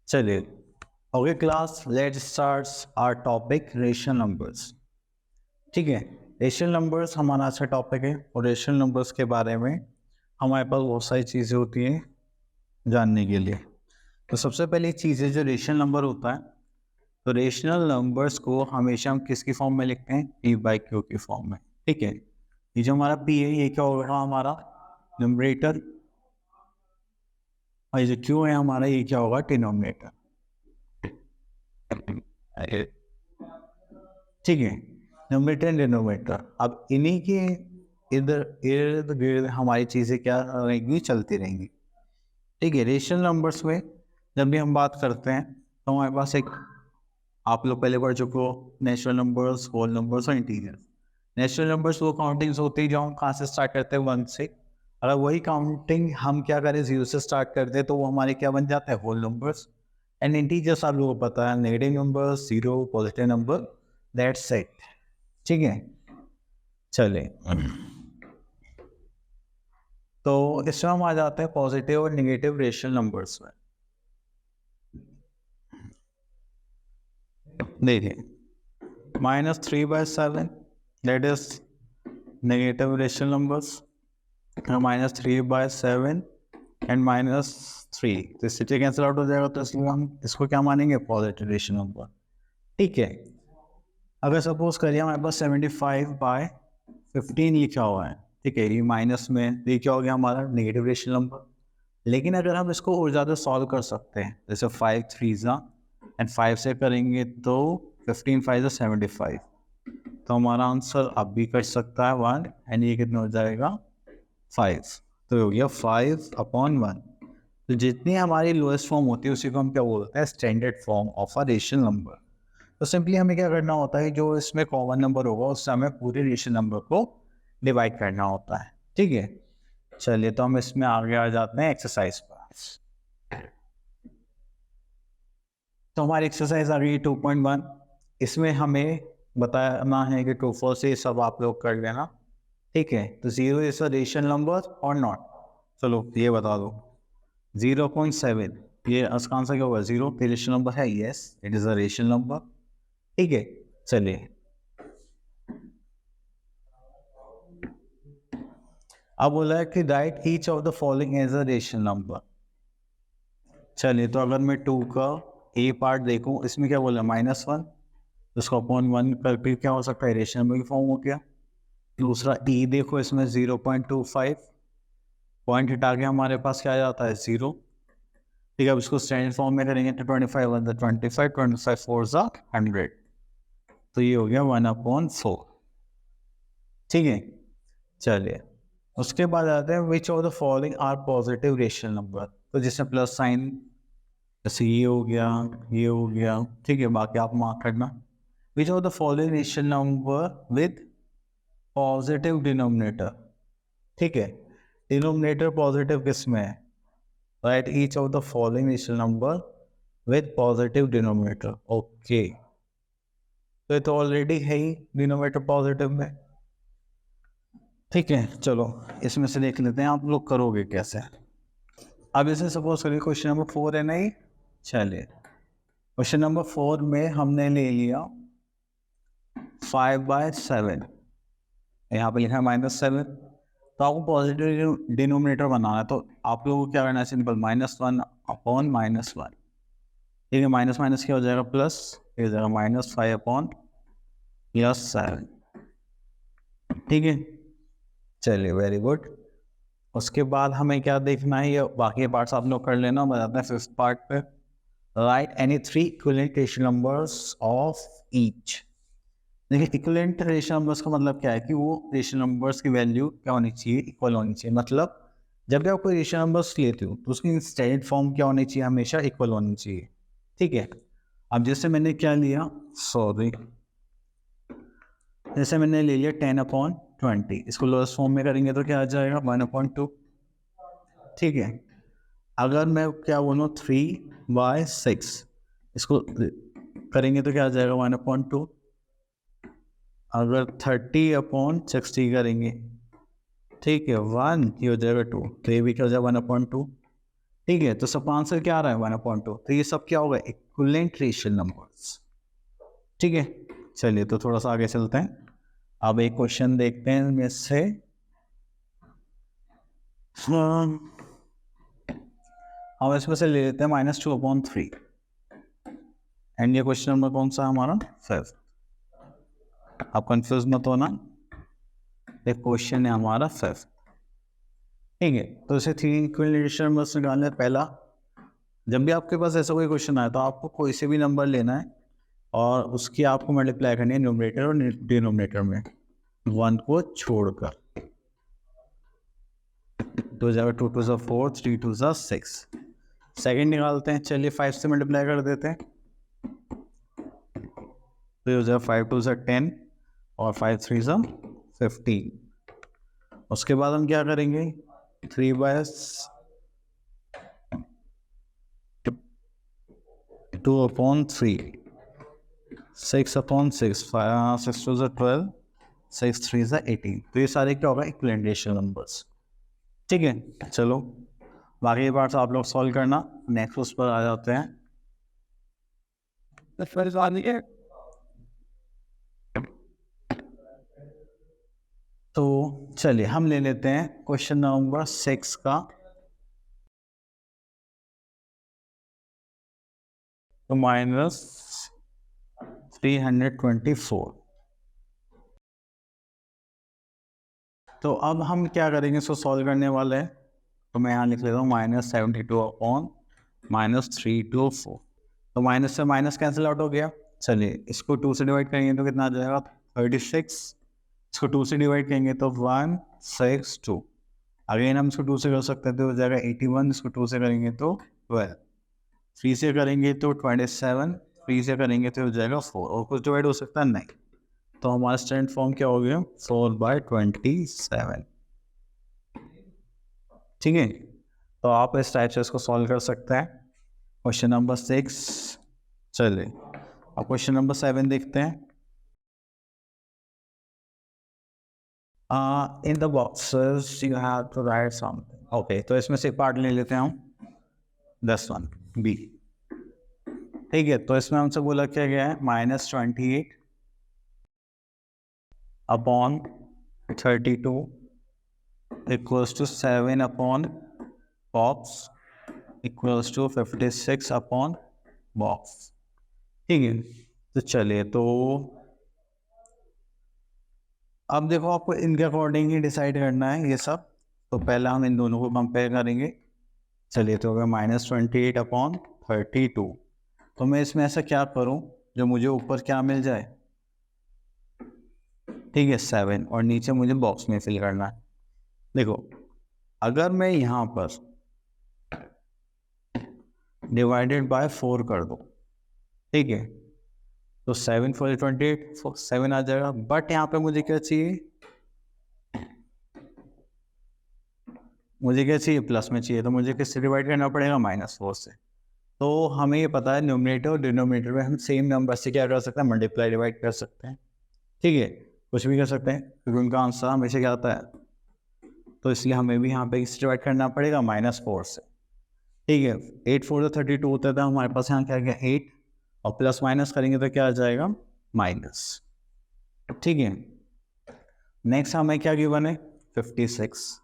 चलिए, okay class, let's start our topic rational numbers. ठीक है, रेशनल नंबर्स हमारा अच्छा टॉपिक है और रेशनल नंबर्स के बारे में हमारे पास बहुत सारी चीज़ें होती हैं जानने के लिए। तो सबसे पहली चीज़ है जो रेशनल नंबर होता है, तो रेशनल नंबर्स को हमेशा हम किसकी फॉर्म में लिखते हैं? पी बाई क्यू की फॉर्म में। ठीक है, ये जो हमारा पी है ये क्या होगा? हमारा न्यूमरेटर, और ये जो क्यू है हमारा ये क्या होगा? डिनोमिनेटर। ठीक है, न्यूमरेटर एंड डिनोमिनेटर। अब इन्हीं के इधर इर्द गिर्द हमारी चीज़ें क्या रहेंगी? चलती रहेंगी। ठीक है, रेशनल नंबर्स में जब भी हम बात करते हैं तो हमारे पास एक, आप लोग पहले पढ़ चुके हो, नेचुरल नंबर्स, होल नंबर्स और इंटीजर्स। नेचुरल नंबर्स वो काउंटिंग्स होती है जो हम कहाँ से स्टार्ट करते हैं? 1 से। अगर वही काउंटिंग हम क्या करें 0 से स्टार्ट करते हैं तो वो हमारे क्या बन जाता है? Whole numbers. एंड इंटीजर्स आप लोगों को पता है, negative number, zero, positive number, that's it. ठीक है, चले तो इसमें हम आ जाते हैं पॉजिटिव और नेगेटिव रेशनल नंबर्स में। देखिए, -3/7 that is negative rational numbers, -3/7 and -3, तो इससे कैंसिल आउट हो जाएगा, तो इसलिए हम इसको क्या मानेंगे? Positive rational number. ठीक है, अगर सपोज करिए हमारे पास 75/15 लिखा हुआ है, ठीक है, ये माइनस में, ये क्या हो गया? हमारा नेगेटिव रेशनल नंबर। लेकिन अगर हम इसको और ज़्यादा सॉल्व कर सकते हैं, जैसे 5 3 एंड 5 से करेंगे तो 15 5 75, तो हमारा आंसर अब भी कर सकता है 1, एंड ये कितना हो जाएगा? 5। तो हो गया 5/1। तो जितनी हमारी लोएस्ट फॉर्म होती है उसी को हम क्या बोलते हैं? Standard form of a rational number. तो सिंपली हमें क्या करना होता है, जो इसमें कॉमन नंबर होगा उससे हमें पूरे रेशनल नंबर को डिवाइड करना होता है। ठीक है, चलिए तो हम इसमें आगे आ जाते हैं एक्सरसाइज पर। तो हमारी एक्सरसाइज आ गई 2.1। इसमें हमें बताना है कि ट्रू फॉल्स से सब आप लोग कर लेना। ठीक है, तो 0 इज अ रेशनल नंबर और नॉट? चलो ये बता दो। 0.7 ये इसका आंसर क्या होगा? 0 रेशनल नंबर है? Yes, it is a rational number. ठीक है, चलिए अब बोला है कि write each of the following as a rational number. चलिए, तो अगर मैं 2 का ए पार्ट देखूं, इसमें क्या बोला? -1, उसको अपॉन 1 करके क्या हो सकता है? रेशनल नंबर की फॉर्म हो गया। दूसरा ई देखो, इसमें 0.25 पॉइंट हटा के हमारे पास क्या आ जाता है? 0। ठीक है, अब इसको स्टैंडर्ड फॉर्म में करेंगे तो 25 1 25, 25 4 100, तो ये हो गया 1/4। ठीक है, चलिए उसके बाद आते हैं which of the following are positive rational number. तो जिसमें प्लस साइन, जैसे ये हो गया, ये हो गया। ठीक है, बाकी आप मार्क करना। विच of the following rational number with positive denominator. ठीक है, डिनोमिनेटर पॉजिटिव किस में है? Right each of the following rational number with positive denominator. Okay, तो ये तो ऑलरेडी है ही डिनोमिनेटर पॉजिटिव में। ठीक है, चलो इसमें से देख लेते हैं आप लोग करोगे कैसे। अब इसे सपोज करिए क्वेश्चन नंबर 4 है नहीं। चलिए, क्वेश्चन नंबर 4 में हमने ले लिया 5/7, यहाँ पे लिखा है -7, तो आपको पॉजिटिव डिनोमिनेटर बनाना है। तो आप लोगों को क्या करना है? सिंपल, -1/-1। ठीक है, माइनस माइनस क्या हो जाएगा? प्लस, ये हो जाएगा -5/+7। ठीक है, चलिए वेरी गुड। उसके बाद हमें क्या देखना है? ये बाकी पार्ट्स आप लोग कर लेना। बताते हैं 5th पार्ट पे। Right any 3 equivalent rational numbers of each. देखिए, इक्विवेलेंट रेशनल नंबर्स का मतलब क्या है कि वो रेशनल नंबर्स की वैल्यू क्या होनी चाहिए? इक्वल होनी चाहिए। मतलब जब भी आप कोई रेशनल नंबर्स लेते हो तो उसकी स्टैंडर्ड फॉर्म क्या होनी चाहिए? हमेशा इक्वल होनी चाहिए। ठीक है, अब जैसे मैंने क्या लिया, सॉरी, जैसे मैंने ले लिया 10/20, इसको लोएस्ट फॉर्म में करेंगे तो क्या आ जाएगा? 1/2। ठीक है, अगर मैं क्या बोलूँ 3/6, इसको करेंगे तो क्या आ जाएगा? 1/2। अगर 30/60 करेंगे, ठीक है, 1, ये हो जाएगा 2, तो ये भी क्या हो जाएगा? 1/2। ठीक है, तो सब आंसर क्या आ रहा है 1/2। तो ये सब क्या होगा, इक्विवेलेंट रेशियल नंबर्स। ठीक है, चलिए तो थोड़ा सा आगे चलते हैं। अब एक क्वेश्चन देखते हैं इनमें से। हम इसमें से ले लेते हैं -2/3। एंड ये क्वेश्चन नंबर कौन सा है हमारा, 5। आप कंफ्यूज मत होना, ये क्वेश्चन है हमारा 5। ठीक है, तो इसे 3 इक्विवेलेंट रेशियल नंबर्स निकालने पहला, जब भी आपके पास ऐसा कोई क्वेश्चन आए तो आपको कोई से भी नंबर लेना है और उसकी आपको मल्टीप्लाई करनी है न्यूमरेटर और डिनोमिनेटर में 1 को छोड़कर। 2 जाएगा 2 2 4, 3 2 6। सेकेंड निकालते हैं, चलिए 5 से मल्टीप्लाई कर देते हैं। तो हो जाएगा 5 2 10 और 5 3 15। उसके बाद हम क्या करेंगे, 3/2/3, 6/6, 6 2 12, 6 3 18। तो ये सारे क्या होगा, इक्विवेलेंट रेशियल नंबर्स। ठीक है, चलो बाकी पार्ट्स आप लोग सॉल्व करना। नेक्स्ट उस पर आ जाते हैं। तो चलिए हम ले लेते हैं क्वेश्चन नंबर 6 का। तो -324। तो अब हम क्या करेंगे, इसको सॉल्व करने वाले हैं। तो मैं यहाँ लिख लेता हूँ -72/-324। तो माइनस से माइनस कैंसिल आउट हो गया। चलिए इसको 2 से डिवाइड करेंगे तो कितना आ जाएगा, 36। इसको 2 से डिवाइड करेंगे तो 162। अगेन हम इसको 2 से कर सकते हैं तो हो जाएगा 81। इसको 2 से करेंगे तो 12। 3 से करेंगे तो 27। 3 से करेंगे तो हो जाएगा 4। और कुछ डिवाइड हो सकता है, नहीं। तो हमारा स्टैंडर्ड फॉर्म क्या हो गया, 4/27। ठीक है, तो आप इस टाइप से इसको सॉल्व कर सकते हैं। Question number 6। चलिए अब क्वेश्चन नंबर 7 देखते हैं। In the boxes you have to write something. Okay, तो इसमें से पार्ट ले लेते हैं हम, 10 बी। ठीक है, तो इसमें हमसे बोला क्या गया है, -28/32 equals to 7/box equals to 56/box। ठीक है, तो चलिए तो अब देखो आपको इनके अकॉर्डिंग ही डिसाइड करना है ये सब। तो पहला हम इन दोनों को कंपेयर करेंगे। चलिए तो होगा -28/32। तो मैं इसमें ऐसा क्या करूं जो मुझे ऊपर क्या मिल जाए, ठीक है 7, और नीचे मुझे बॉक्स में फिल करना है। देखो अगर मैं यहाँ पर डिवाइडेड बाय 4 कर दूं, ठीक है, तो 7 4 28, 7 आ जाएगा। बट यहाँ पे मुझे क्या चाहिए, मुझे क्या चाहिए, प्लस में चाहिए। तो मुझे किससे डिवाइड करना पड़ेगा, -4 से। तो हमें ये पता है न्यूमरेटर और डिनोमिनेटर में हम सेम नंबर से क्या कर सकते हैं, मल्टीप्लाई डिवाइड कर सकते हैं। ठीक है, कुछ भी कर सकते हैं क्योंकि उनका आंसर हमेशा क्या आता है। तो इसलिए हमें भी यहाँ पे किससे डिवाइड करना पड़ेगा, -4 से। ठीक है, 8 4 32 होता था, हमारे पास यहाँ क्या गया 8, और प्लस माइनस करेंगे तो क्या आ जाएगा, माइनस। ठीक है, नेक्स्ट हमें क्या गिवन है, 56।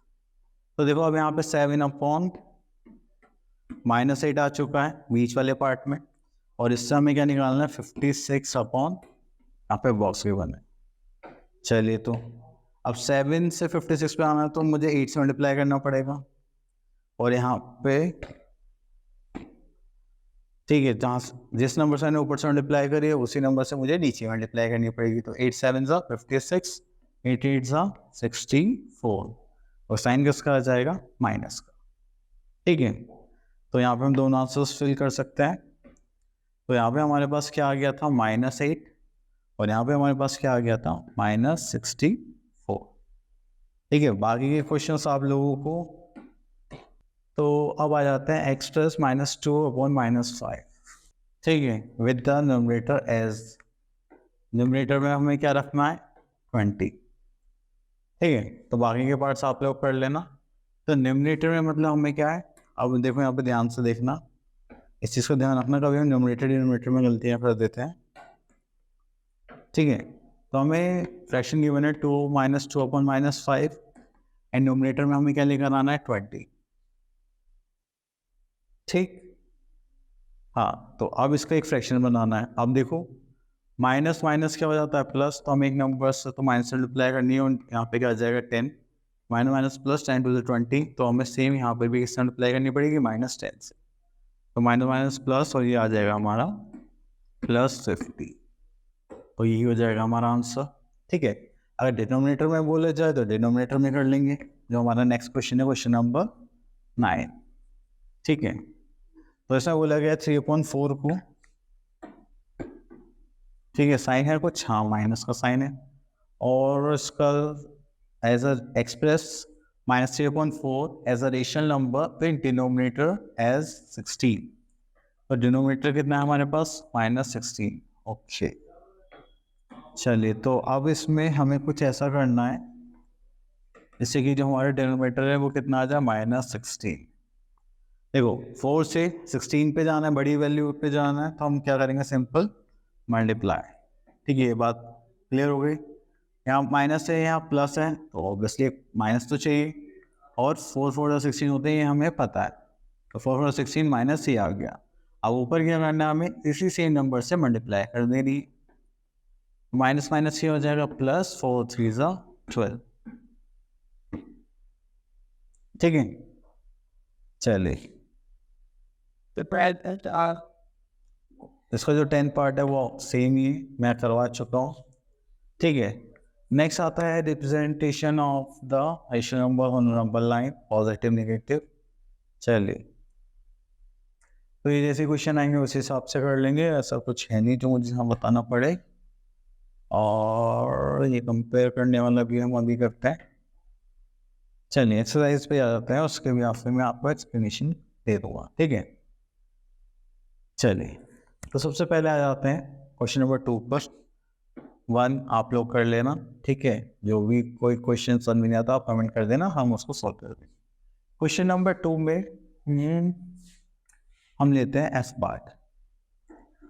तो देखो अब यहाँ पे 7/-8 आ चुका है बीच वाले पार्ट में, और इससे हमें क्या निकालना है, 56/, यहाँ पे बॉक्स गिवन है। चलिए तो अब 7 से 56 पे आना है तो मुझे 8 से मल्टीप्लाई करना पड़ेगा, और यहाँ पे ठीक है, जहाँ जिस नंबर से मैंने ऊपर से मल्टीप्लाई करी है उसी नंबर से मुझे नीचे मल्टीप्लाई करनी पड़ेगी। तो 8 7 56, 8 8 64, और साइन किसका आ जाएगा, माइनस का। ठीक है, तो यहाँ पे हम दोनों आंसर्स फिल कर सकते हैं। तो यहाँ पे हमारे पास क्या आ गया था, -8, और यहाँ पे हमारे पास क्या आ गया था, -64। ठीक है, बाकी के क्वेश्चंस आप लोगों को, तो अब आ जाते हैं x प्लस -2/-5। ठीक है, with the numerator as, numerator में हमें क्या रखना है, 20। ठीक है, तो बाकी के पार्ट्स आप लोग कर लेना। तो न्यूमरेटर में मतलब हमें क्या है, अब देखो यहाँ पे ध्यान से देखना, इस चीज़ को ध्यान रखना, कभी हम न्यूमरेटर डिनोमिनेटर में गलतियाँ कर देते हैं। ठीक है, तो हमें फ्रैक्शन गिवन है 2 - 2/-5 एंड न्यूमरेटर में हमें क्या लेकर आना है 20। ठीक, हाँ, तो अब इसका एक फ्रैक्शन बनाना है। अब देखो माइनस माइनस क्या हो जाता है प्लस, तो हमें एक नंबर से तो माइनस से मल्टीप्लाई करनी है, यहाँ पे क्या आ जाएगा 10, minus minus plus 10 to the 20, तो हमें सेम यहाँ पे भी किससे मल्टीप्लाई करनी पड़ेगी -10 से, तो माइनस माइनस प्लस और ये आ जाएगा हमारा +50, तो यही हो जाएगा हमारा आंसर। ठीक है, अगर डिनोमिनेटर में बोले जाए तो डिनोमिनेटर में कर लेंगे, जो हमारा नेक्स्ट क्वेश्चन है, क्वेश्चन नंबर 9। ठीक है, तो ऐसा बोला गया 3/4 को, ठीक है, साइन है कुछ, हाँ माइनस का साइन है, और इसका as a express -3/4 as a rational number in denominator as 16, तो डिनोमिनेटर कितना है हमारे पास -16। ओके, चलिए, तो अब इसमें हमें कुछ ऐसा करना है जिससे कि जो हमारा डिनोमिनेटर है वो कितना आ जाए -16। देखो 4 से 16 पे जाना है, बड़ी वैल्यू पे जाना है, तो हम क्या करेंगे, सिंपल मल्टीप्लाई। ठीक है, ये बात क्लियर हो गई। यहाँ माइनस है, यहाँ प्लस है, तो ऑब्वियसली माइनस तो चाहिए, और 4 4 16 होते हैं, ये हमें पता है, तो 4 4 16 माइनस ही आ गया। अब ऊपर क्या करना है, हमें इसी सेम नंबर से मल्टीप्लाई कर देनी, माइनस माइनस ये हो जाएगा प्लस, 4 3 12। ठीक है, चलिए, इसका जो 10 पार्ट है वो सेम ही मैं करवा चुका हूँ। ठीक है, नेक्स्ट आता है representation of the rational number on number line, positive negative. चलिए, तो ये जैसे क्वेश्चन आएंगे उस हिसाब से कर लेंगे, ऐसा कुछ है नहीं जो मुझे यहाँ बताना पड़े, और ये कंपेयर करने वाला भी हम अभी करते हैं। चलिए, एक्सरसाइज पे आ जाते हैं, उसके भी आखिर में आपको एक्सप्लेनेशन दे दूंगा। ठीक है, चलिए, तो सबसे पहले आ जाते हैं क्वेश्चन नंबर 2 पर। 1 आप लोग कर लेना, ठीक है, जो भी कोई क्वेश्चन समझ में नहीं आता आप कमेंट कर देना, हम उसको सॉल्व कर देंगे। क्वेश्चन नंबर 2 में हम लेते हैं एस पार्ट।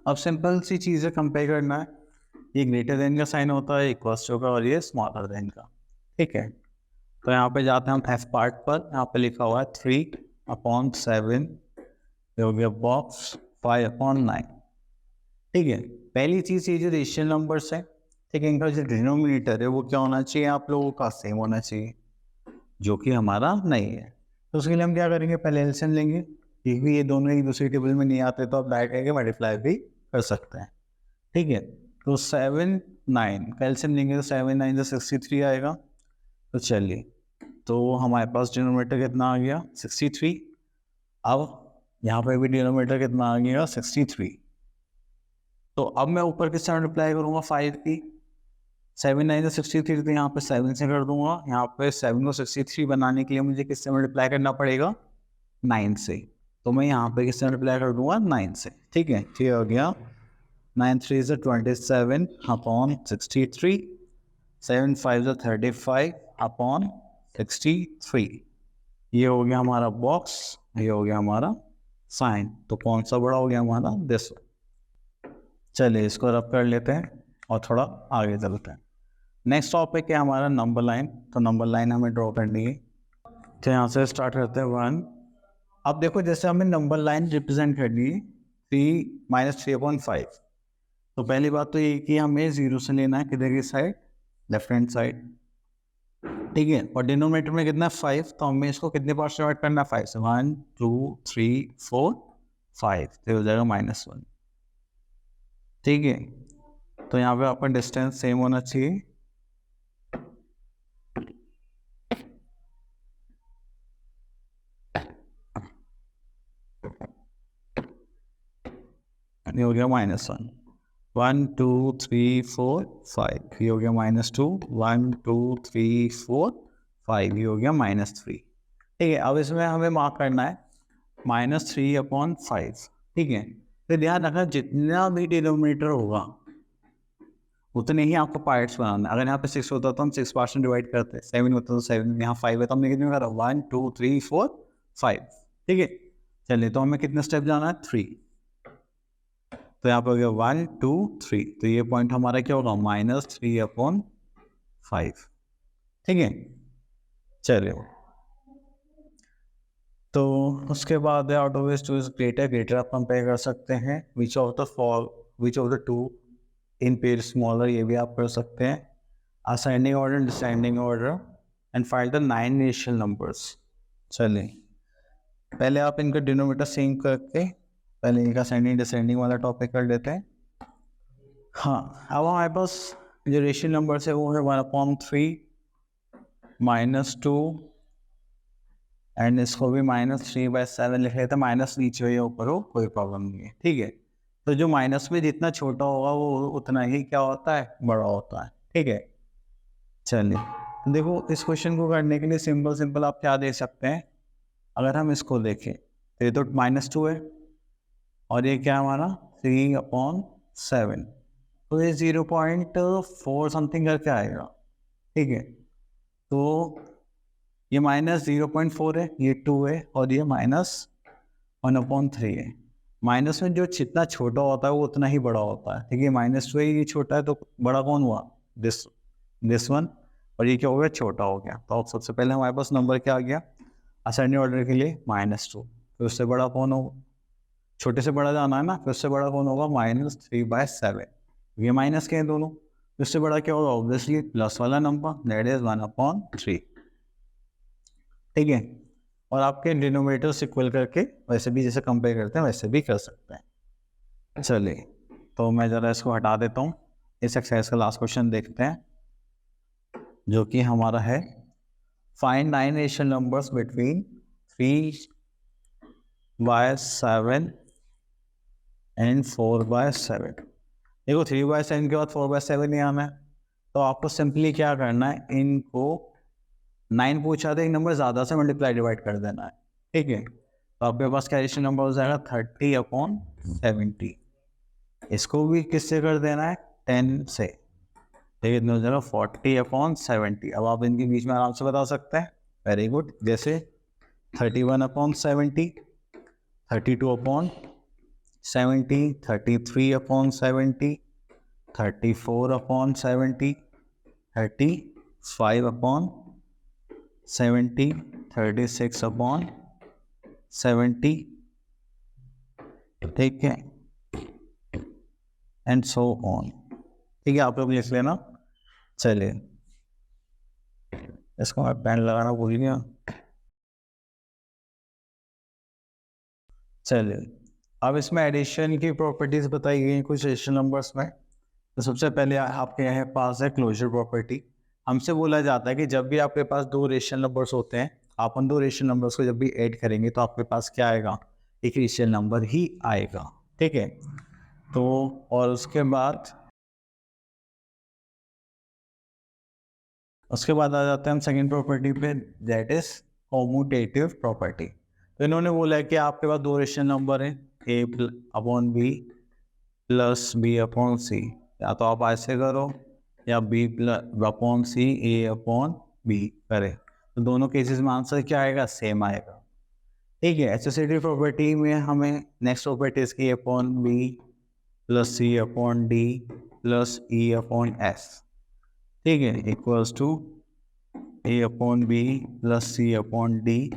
अब सिंपल सी चीज़ें कंपेयर करना है, ये ग्रेटर देन का साइन होता है, इक्वल का, और ये स्मॉलर देन का। ठीक है, तो यहाँ पे जाते हैं हम एफ पार्ट पर। यहाँ पे लिखा हुआ है 3/7, हो गया बॉक्स 5/9। ठीक है, पहली चीज़ ये जो रेशियल नंबर्स है, ठीक है, इनका जो डिनोमिनेटर है वो क्या होना चाहिए, आप लोगों का सेम होना चाहिए, जो कि हमारा नहीं है। तो उसके लिए हम क्या करेंगे, पहले एलसीएम लेंगे, क्योंकि ये दोनों एक दूसरे टेबल में नहीं आते, तो आप डायरेक्ट करके मल्टीप्लाई भी कर सकते हैं। ठीक है, तो 7 9 का एलसीएम लेंगे तो 7 9 63 आएगा। तो चलिए, तो हमारे पास डिनोमिनेटर कितना आ गया 63। अब यहाँ पे भी डिनोमिनेटर कितना आ गया 63। तो अब मैं ऊपर किससे मल्टीप्लाई करूँगा 5 की, 7 9 63, तो यहाँ पे 7 से कर दूंगा। यहाँ पे 7 को 63 बनाने के लिए मुझे किससे मल्टीप्लाई करना पड़ेगा 9 से, तो मैं यहाँ पे किससे मल्टीप्लाई कर दूंगा 9 से। ठीक है, ये हो गया 9 3 27 अपॉन 63, 7 5 35 अपॉन 63। ये हो गया हमारा बॉक्स, ये हो गया हमारा साइन, तो कौन सा बड़ा हो गया हमारा दिस। चलिए, इसको रब कर लेते हैं और थोड़ा आगे चलते हैं। नेक्स्ट टॉपिक है हमारा नंबर लाइन, तो नंबर लाइन हमें ड्रॉ करनी है। तो यहाँ से स्टार्ट करते हैं 1। अब देखो, जैसे हमें नंबर लाइन रिप्रेजेंट करनी है 3 - 3/5, तो पहली बात तो ये कि हमें 0 से लेना है किधर की साइड, लेफ्ट हैंड साइड। ठीक है, और डिनोमिनेटर में कितना 5, तो हमें इसको कितने पार्ट से डिवाइड करना है 5 से, 1 2 3 4 5, तो हो जाएगा -1। ठीक है, तो यहाँ पे आपका डिस्टेंस सेम होना चाहिए। ये हो गया -1, 1 2 3 4 5, ये हो गया -2, 1 2 3 4 5, ये हो गया -3। ठीक है, अब इसमें हमें मार्क करना है -3/5। ठीक है, तो ध्यान रखना जितना भी डिनोमिनेटर होगा उतने ही आपको पार्ट्स बनाना है। अगर यहाँ पे 6 होता तो हम 6 पार्ट्स में डिवाइड करते हैं, 7 होता तो 7, यहाँ 5 है तो हमने कितने करा 1 2 3 4 5। ठीक है। चलिए तो हमें कितने स्टेप जाना है, 3, तो यहाँ पर हो गया 1 2 3, तो ये पॉइंट हमारा क्या होगा, -3/5, ठीक है। चलिए तो उसके बाद out of this two is greater, greater आप कंपेयर कर सकते हैं, which of the two in pair smaller, ये भी आप कर सकते हैं, ascending order descending order, and find the 9 rational numbers. चलिए पहले आप इनका डिनोमिनेटर सेम करके पहले इनका असेंडिंग डिसेंडिंग वाला टॉपिक कर लेते हैं। हाँ, अब हमारे पास जो रेशनल नंबर्स है वो है 1/3 -2, एंड इसको भी -3/7 लिख लेते हैं, माइनस नीचे हो या ऊपर हो कोई प्रॉब्लम नहीं है, ठीक है। तो जो माइनस में जितना छोटा होगा वो उतना ही क्या होता है, बड़ा होता है, ठीक है। चलिए तो देखो इस क्वेश्चन को करने के लिए सिंपल आप क्या दे सकते हैं, अगर हम इसको देखें तो ये तो -2 है और ये क्या हमारा 3/7, तो ये 0.4 समथिंग करके आएगा, ठीक है। तो ये -0.4 है, ये 2 है और ये -1/3 है। माइनस में जो जितना छोटा होता है वो उतना ही बड़ा होता है, ठीक है। -2 है, ये छोटा है तो बड़ा कौन हुआ, दिस वन, और ये क्या हो गया, छोटा हो गया। तो अब सबसे पहले हमारे पास नंबर क्या आ गया असेंडिंग ऑर्डर के लिए, -2, फिर उससे बड़ा कौन होगा, छोटे से बड़ा जाना है ना, फिर उससे बड़ा कौन होगा, -3/7, ये माइनस के हैं दोनों, उससे बड़ा क्या होगा, ऑब्वियसली प्लस वाला नंबर, दैट इज 1/3, ठीक है। और आपके डिनोमिनेटर्स इक्वल करके वैसे भी जैसे कंपेयर करते हैं वैसे भी कर सकते हैं। चलिए तो मैं ज़रा इसको हटा देता हूँ, इस एक्सरसाइज का लास्ट क्वेश्चन देखते हैं जो कि हमारा है find 9 rational numbers between 3/7 and 4/7। देखो 3/7 के बाद 4/7 नहीं आना है, तो आपको सिंपली क्या करना है, इनको 9 पूछा था, एक नंबर ज़्यादा से मल्टीप्लाई डिवाइड कर देना है, ठीक है। तो आपके पास क्या रेशनल नंबर हो जाएगा 30/70, इसको भी किससे कर देना है, 10 से, ठीक है। हो जाएगा 40/70। अब आप इनके बीच में आराम से बता सकते हैं, वेरी गुड। जैसे 31/70, 32/70, 33/70, 34/70, 35/70, 36/70, ठीक है, एंड सो ऑन, ठीक है। आप लोग लिख लेना। चलिए इसको मैं पेन लगाना भूल गया। चलिए अब इसमें एडिशन की प्रॉपर्टीज बताई गई हैं कुछ रेशनल नंबर्स में। तो सबसे पहले आपके यहाँ पास है क्लोजर प्रॉपर्टी। हमसे बोला जाता है कि जब भी आपके पास 2 रेशनल नंबर्स होते हैं, आप उन 2 रेशनल नंबर्स को जब भी ऐड करेंगे तो आपके पास क्या आएगा, एक रेशनल नंबर ही आएगा, ठीक है। तो और उसके बाद आ जाते हैं हम सेकेंड प्रॉपर्टी पे, दैट इज कॉम्यूटेटिव प्रॉपर्टी। तो इन्होंने बोला है कि आपके पास 2 रेशनल नंबर हैं, a/b प्लस b/c, या तो आप ऐसे करो या b/c a/b करें, तो दोनों केसेस में आंसर क्या आएगा, सेम आएगा, ठीक है। एसोसिएटिव प्रॉपर्टी में हमें नेक्स्ट प्रॉपर्टी इसकी a/b plus c/d plus e/s, ठीक है, equals to a/b plus c/d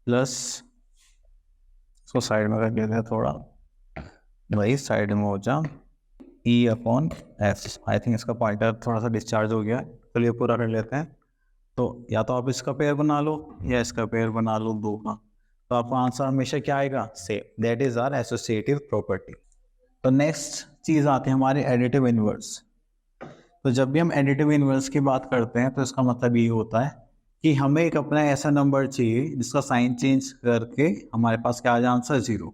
plus, इसको साइड में कर लेते हैं थोड़ा, वही साइड में हो जा, e/s। आई थिंक इसका पॉइंटर थोड़ा सा डिस्चार्ज हो गया, चलिए पूरा कर लेते हैं। तो या तो आप इसका पेयर बना लो या इसका पेयर बना लो, दो का, तो आपका आंसर हमेशा क्या आएगा, same, that is our associative property. तो नेक्स्ट चीज़ आती है हमारी एडिटिव इनवर्स। तो जब भी हम एडिटिव इनवर्स की बात करते हैं तो इसका मतलब ये होता है कि हमें एक अपना ऐसा नंबर चाहिए जिसका साइन चेंज करके हमारे पास क्या आ जाए, आंसर 0।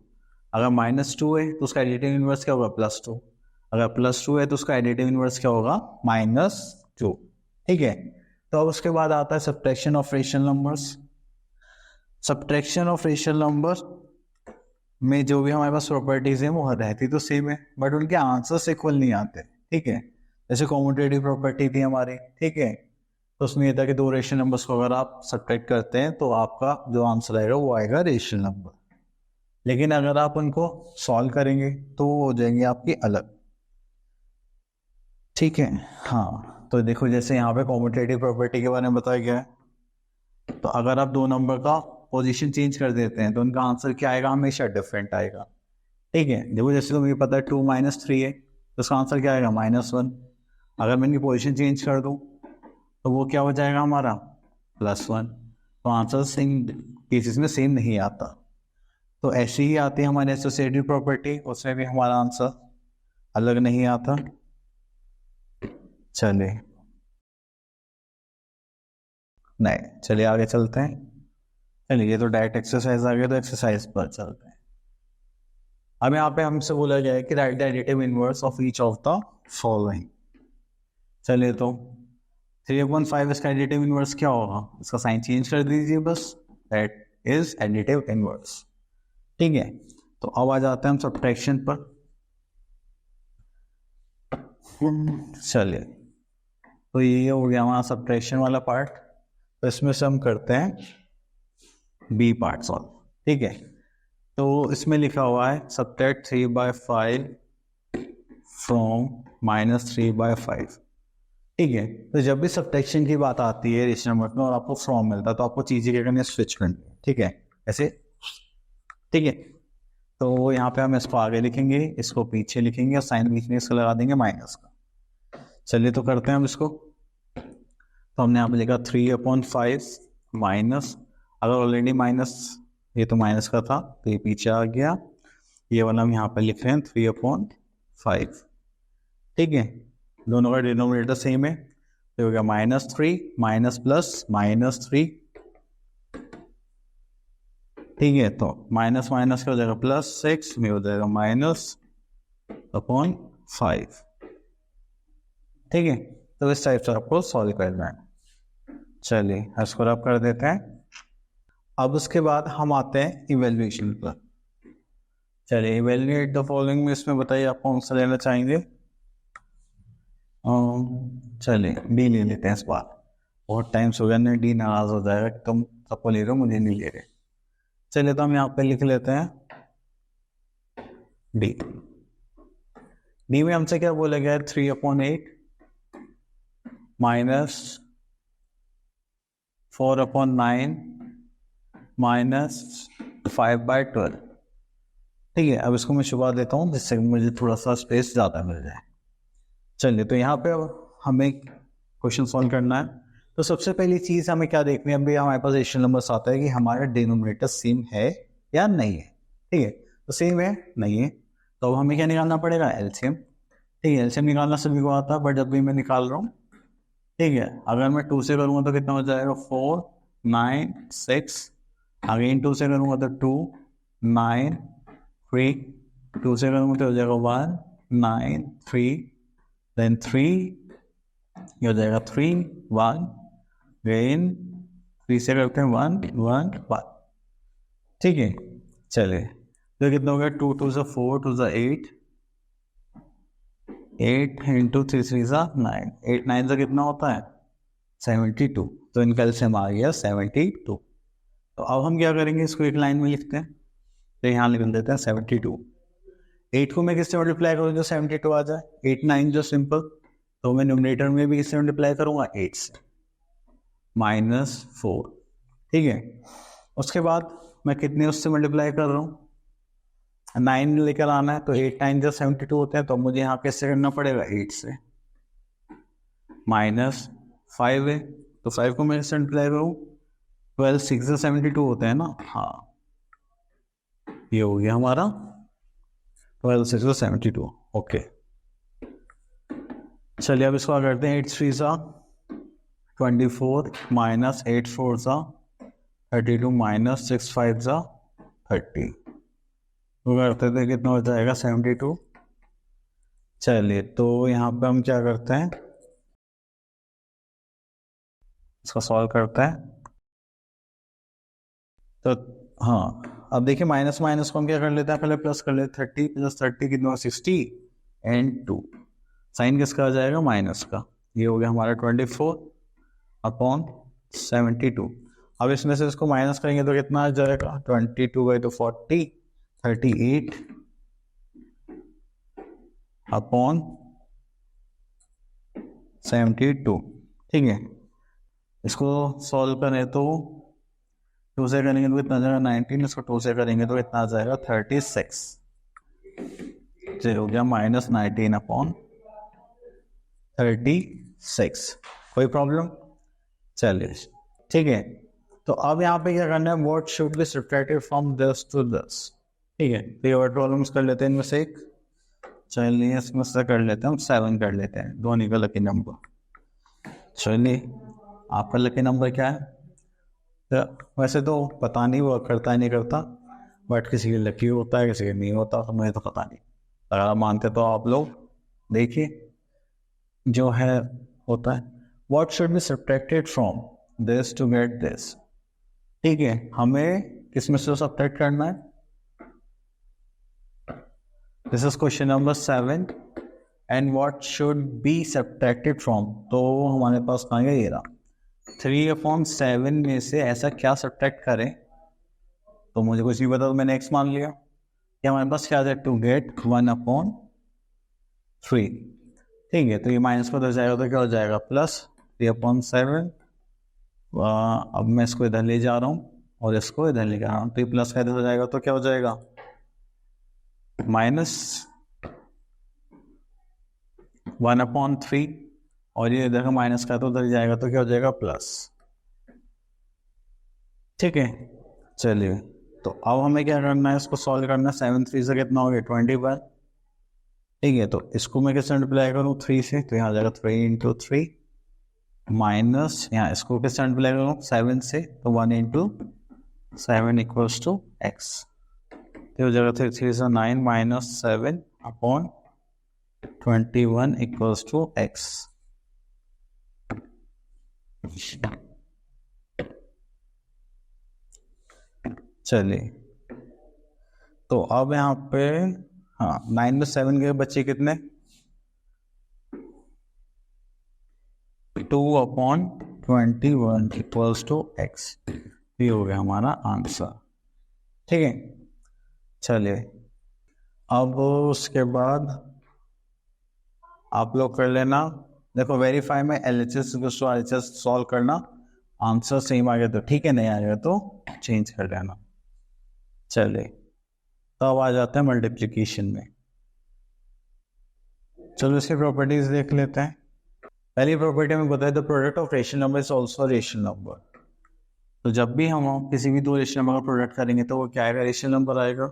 अगर -2 है तो उसका एडिटिव इनवर्स क्या होगा, +2। अगर +2 है तो उसका एडिटिव इनवर्स क्या होगा, -2, ठीक है। तो अब उसके बाद आता है subtraction of rational numbers. Subtraction of rational number में जो भी हमारे पास प्रॉपर्टीज हैं वो रहती तो सेम है, बट उनके आंसर्स इक्वल नहीं आते, ठीक है। जैसे कॉम्यूटेटिव प्रॉपर्टी थी हमारी, ठीक है, तो उसमें ये था कि दो रेशनल नंबर्स को अगर आप सब्ट्रैक्ट करते हैं तो आपका जो आंसर आएगा वो आएगा रेशनल नंबर। लेकिन अगर आप उनको सॉल्व करेंगे तो वो हो जाएंगे आपकी अलग। ठीक है, हाँ तो देखो जैसे यहाँ पे कॉम्यूटेटिव प्रॉपर्टी के बारे में बताया गया है, तो अगर आप दो नंबर का पोजीशन चेंज कर देते हैं तो उनका आंसर क्या आएगा, हमेशा डिफरेंट आएगा। ठीक है, देखो जैसे तो मुझे पता है 2 - 3 है तो उसका आंसर क्या आएगा -1। अगर मैं इनकी पोजीशन चेंज कर दूँ तो वो क्या हो जाएगा हमारा +1। तो आंसर सेम केसेस में सेम नहीं आता। तो ऐसे ही आती है हमारी एसोसिएटिव प्रॉपर्टी, उसमें भी हमारा आंसर अलग नहीं आता। चलिए नहीं, चलिए आगे चलते हैं। चलिए ये तो डायरेक्ट एक्सरसाइज आ गया, तो एक्सरसाइज पर चलते हैं। अब यहाँ पे हमसे बोला गया है कि right the additive inverse of each of the following. चलिए तो 3/5 इसका एडिटिव इनवर्स क्या होगा, इसका साइन चेंज कर दीजिए बस, दैट इज एडिटिव इनवर्स। ठीक है, तो अब आ जाते हैं हम सब्ट्रैक्शन पर। चलिए तो ये हो गया हमारा सब्ट्रैक्शन वाला पार्ट। तो इसमें से हम करते हैं बी पार्ट सॉल्व। ठीक है, तो इसमें लिखा हुआ है सब्ट्रैक्ट 3/5 फ्रॉम -3/5। ठीक है, तो जब भी सब्ट्रैक्शन की बात आती है रेशनल नंबर में और आपको फ्रॉम मिलता है तो आपको चीजें क्या करनी है, स्विच करनी है। ठीक है, ऐसे। ठीक है, तो यहाँ पे हम इसको आगे लिखेंगे, इसको पीछे लिखेंगे और साइन बीच में इसको लगा देंगे माइनस का। चलिए तो करते हैं हम इसको। तो हमने यहाँ पे लिखा 3/5 माइनस, अगर ऑलरेडी माइनस, ये तो माइनस का था तो ये पीछे आ गया, ये वाला हम यहाँ पे लिख रहे हैं 3/5। ठीक है, दोनों का डिनोमिनेटर सेम है तो हो गया -3 माइनस प्लस -3। ठीक है, तो माइनस माइनस का हो जाएगा +6 में हो जाएगा -/5। ठीक है, तो इस टाइप से आपको सॉल्व करना है। चलिए इसको रब कर देते हैं। अब उसके बाद हम आते हैं इवेल्युएशन पर। चलिए इवेल्युएट द फॉलोइंग में इसमें बताइए आप कौन सा लेना चाहेंगे। चलिए डी ले लेते हैं इस बार, बहुत टाइम से हो गया, नहीं डी नाराज हो जाएगा कि तुम सबको ले रहे हो मुझे नहीं ले रहे। चलिए तो हम यहाँ पे लिख लेते हैं डी। डी में हमसे क्या बोला गया है, 3/8 माइनस 4/9 माइनस 5/12। ठीक है, अब इसको मैं छुपा देता हूँ जिससे मुझे थोड़ा सा स्पेस ज़्यादा मिल जाए। चलिए तो यहाँ पे हमें क्वेश्चन सॉल्व करना है। तो सबसे पहली चीज़ हमें क्या देखनी है, अभी हमारे पास रेशनल नंबर्स आता है कि हमारा डिनोमिनेटर सेम है या नहीं है। ठीक है, तो सेम है नहीं है तो अब हमें क्या निकालना पड़ेगा, एलसीएम। ठीक है, एलसीएम निकालना सभी को आता है बट जब भी मैं निकाल रहा हूँ। ठीक है, अगर मैं 2 से करूँगा तो कितना हो जाएगा, 4 9 6, अगेन 2 से करूँगा तो 2 9 3, 2 से करूँगा तो हो जाएगा 1 9 3, देन 3 ये हो जाएगा 3 1, देन 3 से करते हैं 1 1 1। ठीक है, चलिए तो कितना हो गया, 2 2 से 4 2 से 8, 8 इंटू 3 3 से 9, 8 9 से कितना होता है 72। तो इनका एलसीएम आ गया 72। तो अब हम क्या करेंगे, इसको एक लाइन में लिखते हैं। तो यहाँ लिख देते हैं 72। 8 को मैं किससे मल्टीप्लाई करूँ जो 72 आ जाए, 8 9 जो सिंपल, तो मैं न्यूमरेटर में भी किससे मल्टीप्लाई करूँगा 8 से, -4। ठीक है, उसके बाद मैं कितने उससे मल्टीप्लाई कर रहा हूँ, 9 लेकर आना है तो 8 9 जो 72 होते हैं, तो मुझे यहाँ कैसे करना पड़ेगा 8 से, -5 है तो 5 को मैं इससे मल्टीप्लाई करूँ, 12 6 से 72 होते हैं ना, हाँ ये हो गया हमारा 12 6 से 72। ओके, चलिए अब इसको क्या करते हैं, 8 3 सा 24 माइनस 8 4 सा 32 माइनस 6 5 सा 30, वो करते थे कितना हो जाएगा 72। चलिए तो यहाँ पे हम क्या करते हैं, इसको सॉल्व करते हैं। तो हाँ अब देखिए माइनस माइनस को हम क्या कर लेते हैं, पहले प्लस कर लेते हैं, 30 + 30 कितना 60 एंड 2, साइन किसका आ जाएगा माइनस का, ये हो गया हमारा 24। अपॉन 72। अब इसमें से इसको माइनस करेंगे तो कितना आ जाएगा, 22 गए तो 40, 38 अपॉन 72। ठीक है, इसको सॉल्व करें तो 2 से करेंगे तो कितना आ जाएगा 19, इसको 2 से करेंगे तो कितना आ जाएगा 36। ये हो गया -19 अपॉन 36। कोई प्रॉब्लम? चलिए ठीक है, तो अब यहाँ पे क्या करना है, what should be subtracted from this to this. ठीक है, तो ये और प्रॉब्लम्स कर लेते हैं इनमें से एक। चलिए इसमें से कर लेते हैं हम 7 कर लेते हैं, धोनी का लकी नंबर। चलिए आपका लकी नंबर क्या है? तो वैसे तो पता नहीं वो करता है नहीं करता, बट किसी के लकी होता है किसी के नहीं होता, तो मुझे तो पता नहीं। अगर आप मानते तो आप लोग देखिए जो है होता है। What should be subtracted from this to get this. ठीक है, हमें किसमें से सब्ट्रैक्ट करना है? This is question number 7 and what should be subtracted from. तो हमारे पास कहाँ गया, ये रहा। 3/7 में से ऐसा क्या सब्ट्रैक्ट करें, तो मुझे कुछ नहीं पता तो मैंने x मान लिया कि हमारे पास क्या है, टू गेट 1/3। ठीक है, तो ये माइनस को उधर जाएगा तो क्या हो जाएगा, +3/7। अब मैं इसको इधर ले जा रहा हूँ और इसको इधर ले जा रहा हूँ, तो ये प्लस का इधर हो जाएगा तो क्या हो जाएगा, -1/3। और ये इधर का माइनस का तो उधर जाएगा तो क्या हो जाएगा, प्लस। ठीक है, चलिए तो अब हमें क्या करना है, इसको सॉल्व करना है। 7 3 से कितना हो गया, 21। ठीक है, तो इसको मैं किससे मल्टीप्लाई करूँ, 3 से, तो यहाँ जाएगा 3 × 3 माइनस, यहाँ इसको किससे मल्टीप्लाई करूँ, 7 से, तो 1 × 7 इक्वल्स टू x। तो हो जाएगा 3 3 से 9 -7 अपॉन 21 इक्वल्स टू x। चलिए तो अब यहाँ पे हाँ 9 में 7 के बच्चे कितने, 2/21 इक्वल्स टू x। ये हो गया हमारा आंसर। ठीक है, चलिए अब उसके बाद आप लोग कर लेना, देखो वेरीफाई में LHS RHS सॉल्व करना, आंसर सेम आ गया तो ठीक है, नहीं आ गया तो चेंज कर लेना। चलिए तो अब आ जाते हैं मल्टीप्लिकेशन में। चलो इसकी प्रॉपर्टीज देख लेते हैं। पहली प्रॉपर्टी में बताया the product of rational number is also rational number. तो जब भी हम किसी भी दो रेशनल नंबर का प्रोडक्ट करेंगे तो वो क्या आएगा, रेशनल नंबर आएगा।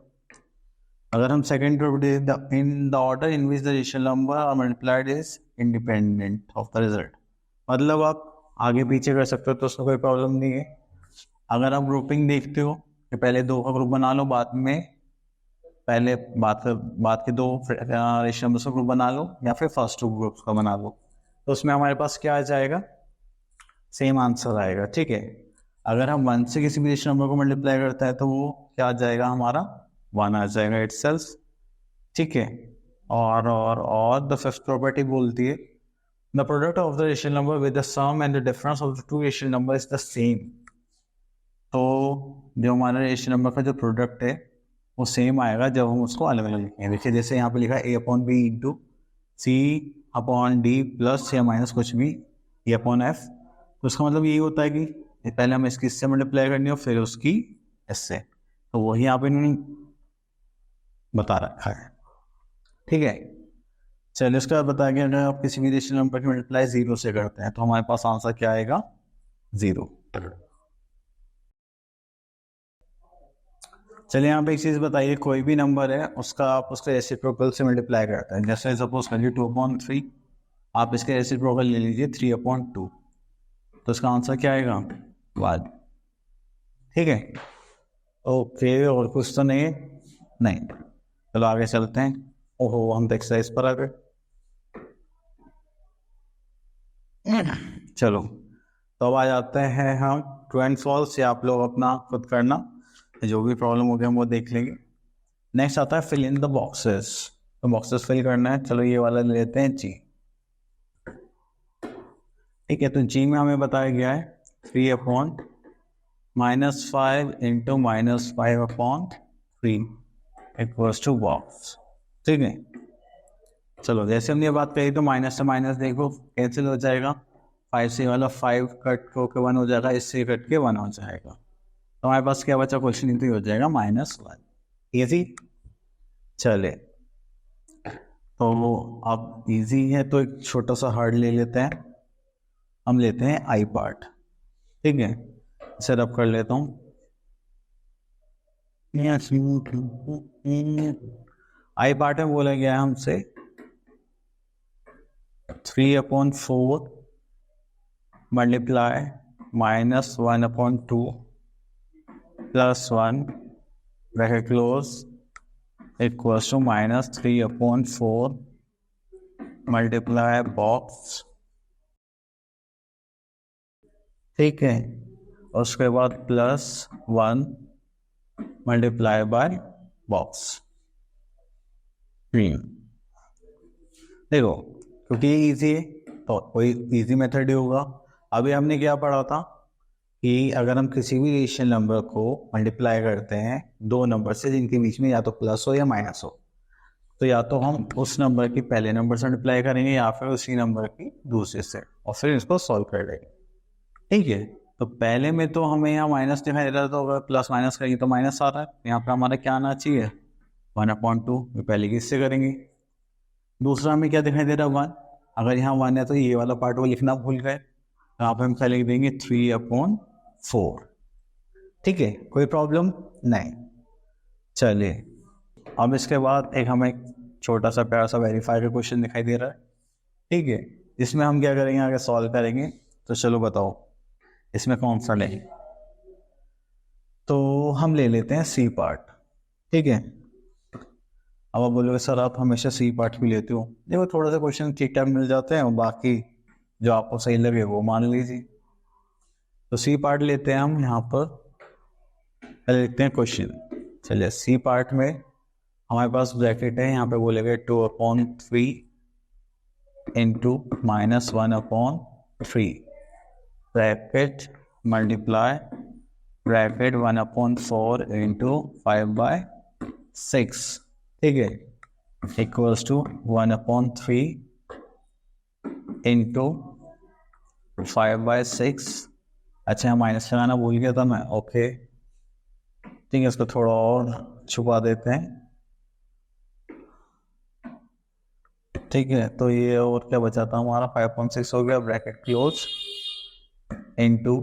अगर हम second property, in the order in which the rational number are multiplied is independent of the result. मतलब आप आगे पीछे कर सकते हो तो उसमें कोई प्रॉब्लम नहीं है। अगर आप ग्रुपिंग देखते हो कि पहले 2 का ग्रुप बना लो, बाद में पहले बात के 2 रेशनल नंबर्स का ग्रुप बना लो, या फिर फर्स्ट 2 ग्रुप्स का बना लो, तो उसमें हमारे पास क्या आ जाएगा, सेम आंसर आएगा। ठीक है, अगर हम 1 से किसी भी रेशनल नंबर को मल्टीप्लाई करता है तो वो क्या आ जाएगा, हमारा 1 आ जाएगा इटसेल्फ। ठीक है, और द फिफ्थ प्रॉपर्टी बोलती है the product of the rational number with the sum and the difference of the 2 rational number is the same. तो जो हमारा रेशनल नंबर का जो प्रोडक्ट है वो सेम आएगा जब हम उसको अलग अलग लिखेंगे। देखिए जैसे यहाँ पे लिखा है A/B इंटू C/D प्लस या माइनस कुछ भी E/F। तो उसका मतलब यही होता है कि पहले हमें इसकी इससे मल्टीप्लाई करनी हो फिर उसकी इससे, तो वही यहाँ पे इन्होंने बता रखा है। ठीक है, चलिए उसके बाद बताया गया अगर आप किसी भी रेशनल नंबर की मल्टीप्लाई 0 से करते हैं तो हमारे पास आंसर क्या आएगा, 0। चलिए यहाँ पे एक चीज़ बताइए, कोई भी नंबर है उसका आप उसके रेसिप्रोकल से मल्टीप्लाई करते हैं। जैसे सपोज करिए 2/3, आप इसके रेसिप्रोकल ले लीजिए 3/2, तो इसका आंसर क्या आएगा, 1। ठीक है, ओके, और कुछ तो नहीं है, नहीं। चलो आगे चलते हैं। ओहो हम तो एक्सरसाइज पर आ गए। चलो तो अब आ जाते हैं हम ट्रू एंड फॉल्स, या आप लोग अपना खुद करना, जो भी प्रॉब्लम हो गया हम वो देख लेंगे। नेक्स्ट आता है फिल इन द बॉक्सेस। तो बॉक्सेस फिल करना है, चलो ये वाला ले लेते हैं जी। ठीक है, तो जी में हमें बताया गया है 3/-5 इंटू -5/3 इक्वल्स टू बॉक्स। ठीक है, चलो जैसे हमने ये बात कही तो माइनस से माइनस देखो कैंसिल हो जाएगा, 5 से वाला 5 कट होकर 1 हो जाएगा, इससे कट के 1 हो जाएगा, तो हमारे पास क्या बचा, क्वेश्चन ही हो जाएगा -1। इजी, चले तो अब इजी है तो एक छोटा सा हार्ड ले लेते हैं, हम लेते हैं आई पार्ट। ठीक है, इसे रब कर लेता हूँ। आई पार्ट में बोला गया है हमसे 3/4 multiply -1/2 +1 bracket close equals to -3/4 multiply box. ठीक है, और उसके बाद +1 मल्टीप्लाई बाय बॉक्स। देखो क्योंकि ये इजी है तो कोई इजी मेथड ही होगा। अभी हमने क्या पढ़ा था कि अगर हम किसी भी रेशनल नंबर को मल्टीप्लाई करते हैं दो नंबर से जिनके बीच में या तो प्लस हो या माइनस हो, तो या तो हम उस नंबर की पहले नंबर से मल्टीप्लाई करेंगे या फिर उसी नंबर की दूसरे से, और फिर इसको सॉल्व कर लेंगे। ठीक है, तो पहले में तो हमें यहाँ माइनस दिखाई दे रहा था, तो अगर प्लस माइनस करेंगे तो माइनस आ रहा है, यहाँ पर हमारा क्या आना चाहिए 1/2, पहले की इससे करेंगे। दूसरा हमें क्या दिखाई दे रहा है 1, अगर यहाँ 1 है तो ये वाला पार्ट वो लिखना भूल गए, यहाँ पे हम क्या लिख देंगे 3/4। ठीक है, कोई प्रॉब्लम नहीं। चलिए अब इसके बाद एक हमें छोटा सा प्यारा सा वेरीफाई का क्वेश्चन दिखाई दे रहा है। ठीक है, इसमें हम क्या करेंगे, आगे सॉल्व करेंगे। तो चलो बताओ इसमें कौन सा लें, तो हम ले लेते हैं सी पार्ट। ठीक है, अब आप बोलोगे सर आप हमेशा सी पार्ट भी लेते हो, देखो थोड़ा सा क्वेश्चन ठीक ठाक मिल जाते हैं और बाकी जो आपको सही लगे वो मान लीजिए। तो सी पार्ट लेते हैं हम, यहाँ पर लिखते हैं क्वेश्चन। चलिए सी पार्ट में हमारे पास ब्रैकेट है, यहाँ पे बोलेगा 2/3 into -1/3 bracket multiply bracket 1/4 into 5/6। ठीक है, इक्वल्स टू 1/3 इंटू 5/6। अच्छा यहाँ माइनस लगाना भूल गया था मैं, ओके ठीक है, इसको थोड़ा और छुपा देते हैं। ठीक है, तो ये और क्या बचा था हमारा 5/6 हो गया, ब्रैकेट क्लोज इंटू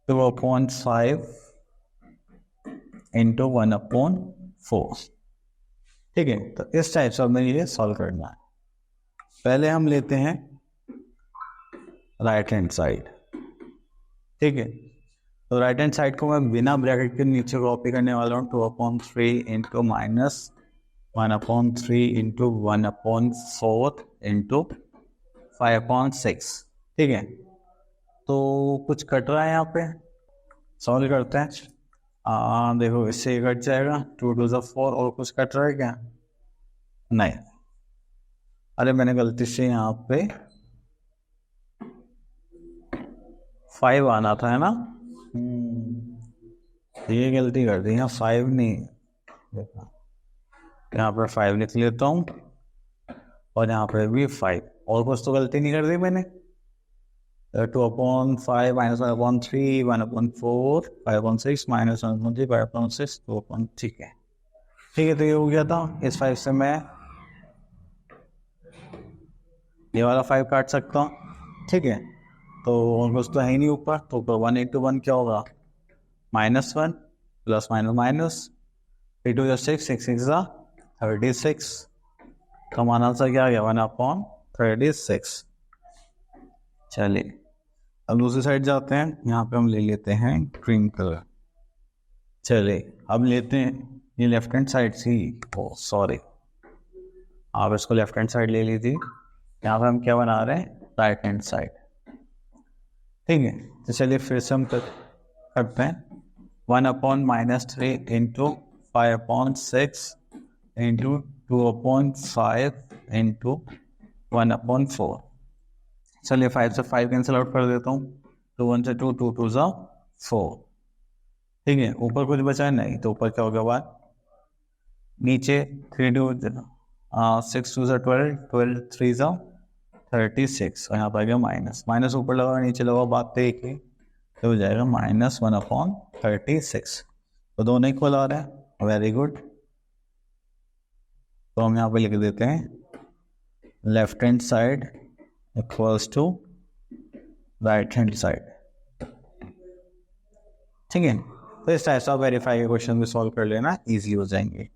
2/5 इंटू 1/4। ठीक है, तो इस टाइप से हमें ये सॉल्व करना है। पहले हम लेते हैं राइट हैंड साइड। ठीक है, तो राइट हैंड साइड को मैं बिना ब्रैकेट के नीचे कॉपी करने वाला हूँ, 2/3 इंटू -1/3 इंटू 1/4 इंटू 5/6। ठीक है, तो कुछ कट रहा है यहाँ पे, सॉल्व करते हैं। देखो इससे ये कट जाएगा, 2 2 4, और कुछ कट रहा है क्या, नहीं। अरे मैंने गलती से यहाँ पे 5 आना था, है ना, ये गलती कर दी, यहाँ 5 नहीं, देखा यहाँ पर 5 लिख लेता हूँ और यहाँ पर भी 5, और कुछ तो गलती नहीं कर दी मैंने। 2/5 -1/3 1/4 5/6 -1/3 5/6 2/, ठीक है। ठीक है, तो ये हो गया था। इस 5 से मैं ये वाला 5 काट सकता हूँ। ठीक है, तो और कुछ तो है ही नहीं ऊपर, तो 1 इंटू 1 क्या होगा -1 प्लस माइनस 3 2 6 6 6 36। तो हमारा आंसर क्या आ गया 1/36। चलिए अब दूसरी साइड जाते हैं, यहाँ पे हम ले लेते हैं क्रीम कलर। चलिए अब लेते हैं ये लेफ्ट हैंड साइड सी, ओ सॉरी, आप इसको लेफ्ट हैंड साइड ले लीजिए। यहाँ पे हम क्या बना रहे हैं राइट हैंड साइड। ठीक है, तो चलिए फिर से हम करते हैं 1/-3 इंटू 5/6 इंटू 2/5 इंटू 1/4। चलिए 5 से 5 कैंसिल आउट कर देता हूँ, 2 1 से 2, 2 2 जा 4। ठीक है, ऊपर कुछ बचा है नहीं, तो ऊपर क्या हो गया 1, नीचे 3 2 6 2 जा 12, 12 3 जा 36, और यहाँ पर आ गया माइनस, माइनस ऊपर लगा नीचे लगा, बात तो एक ही, तो हो जाएगा -1/36। तो दोनों इक्वल आ रहे हैं, वेरी गुड। तो हम यहाँ पे लिख देते हैं left hand side equals to right hand side. ठीक है, तो इस टाइप से आप वेरीफाई के क्वेश्चन भी सॉल्व कर लेना, इजी हो जाएंगे।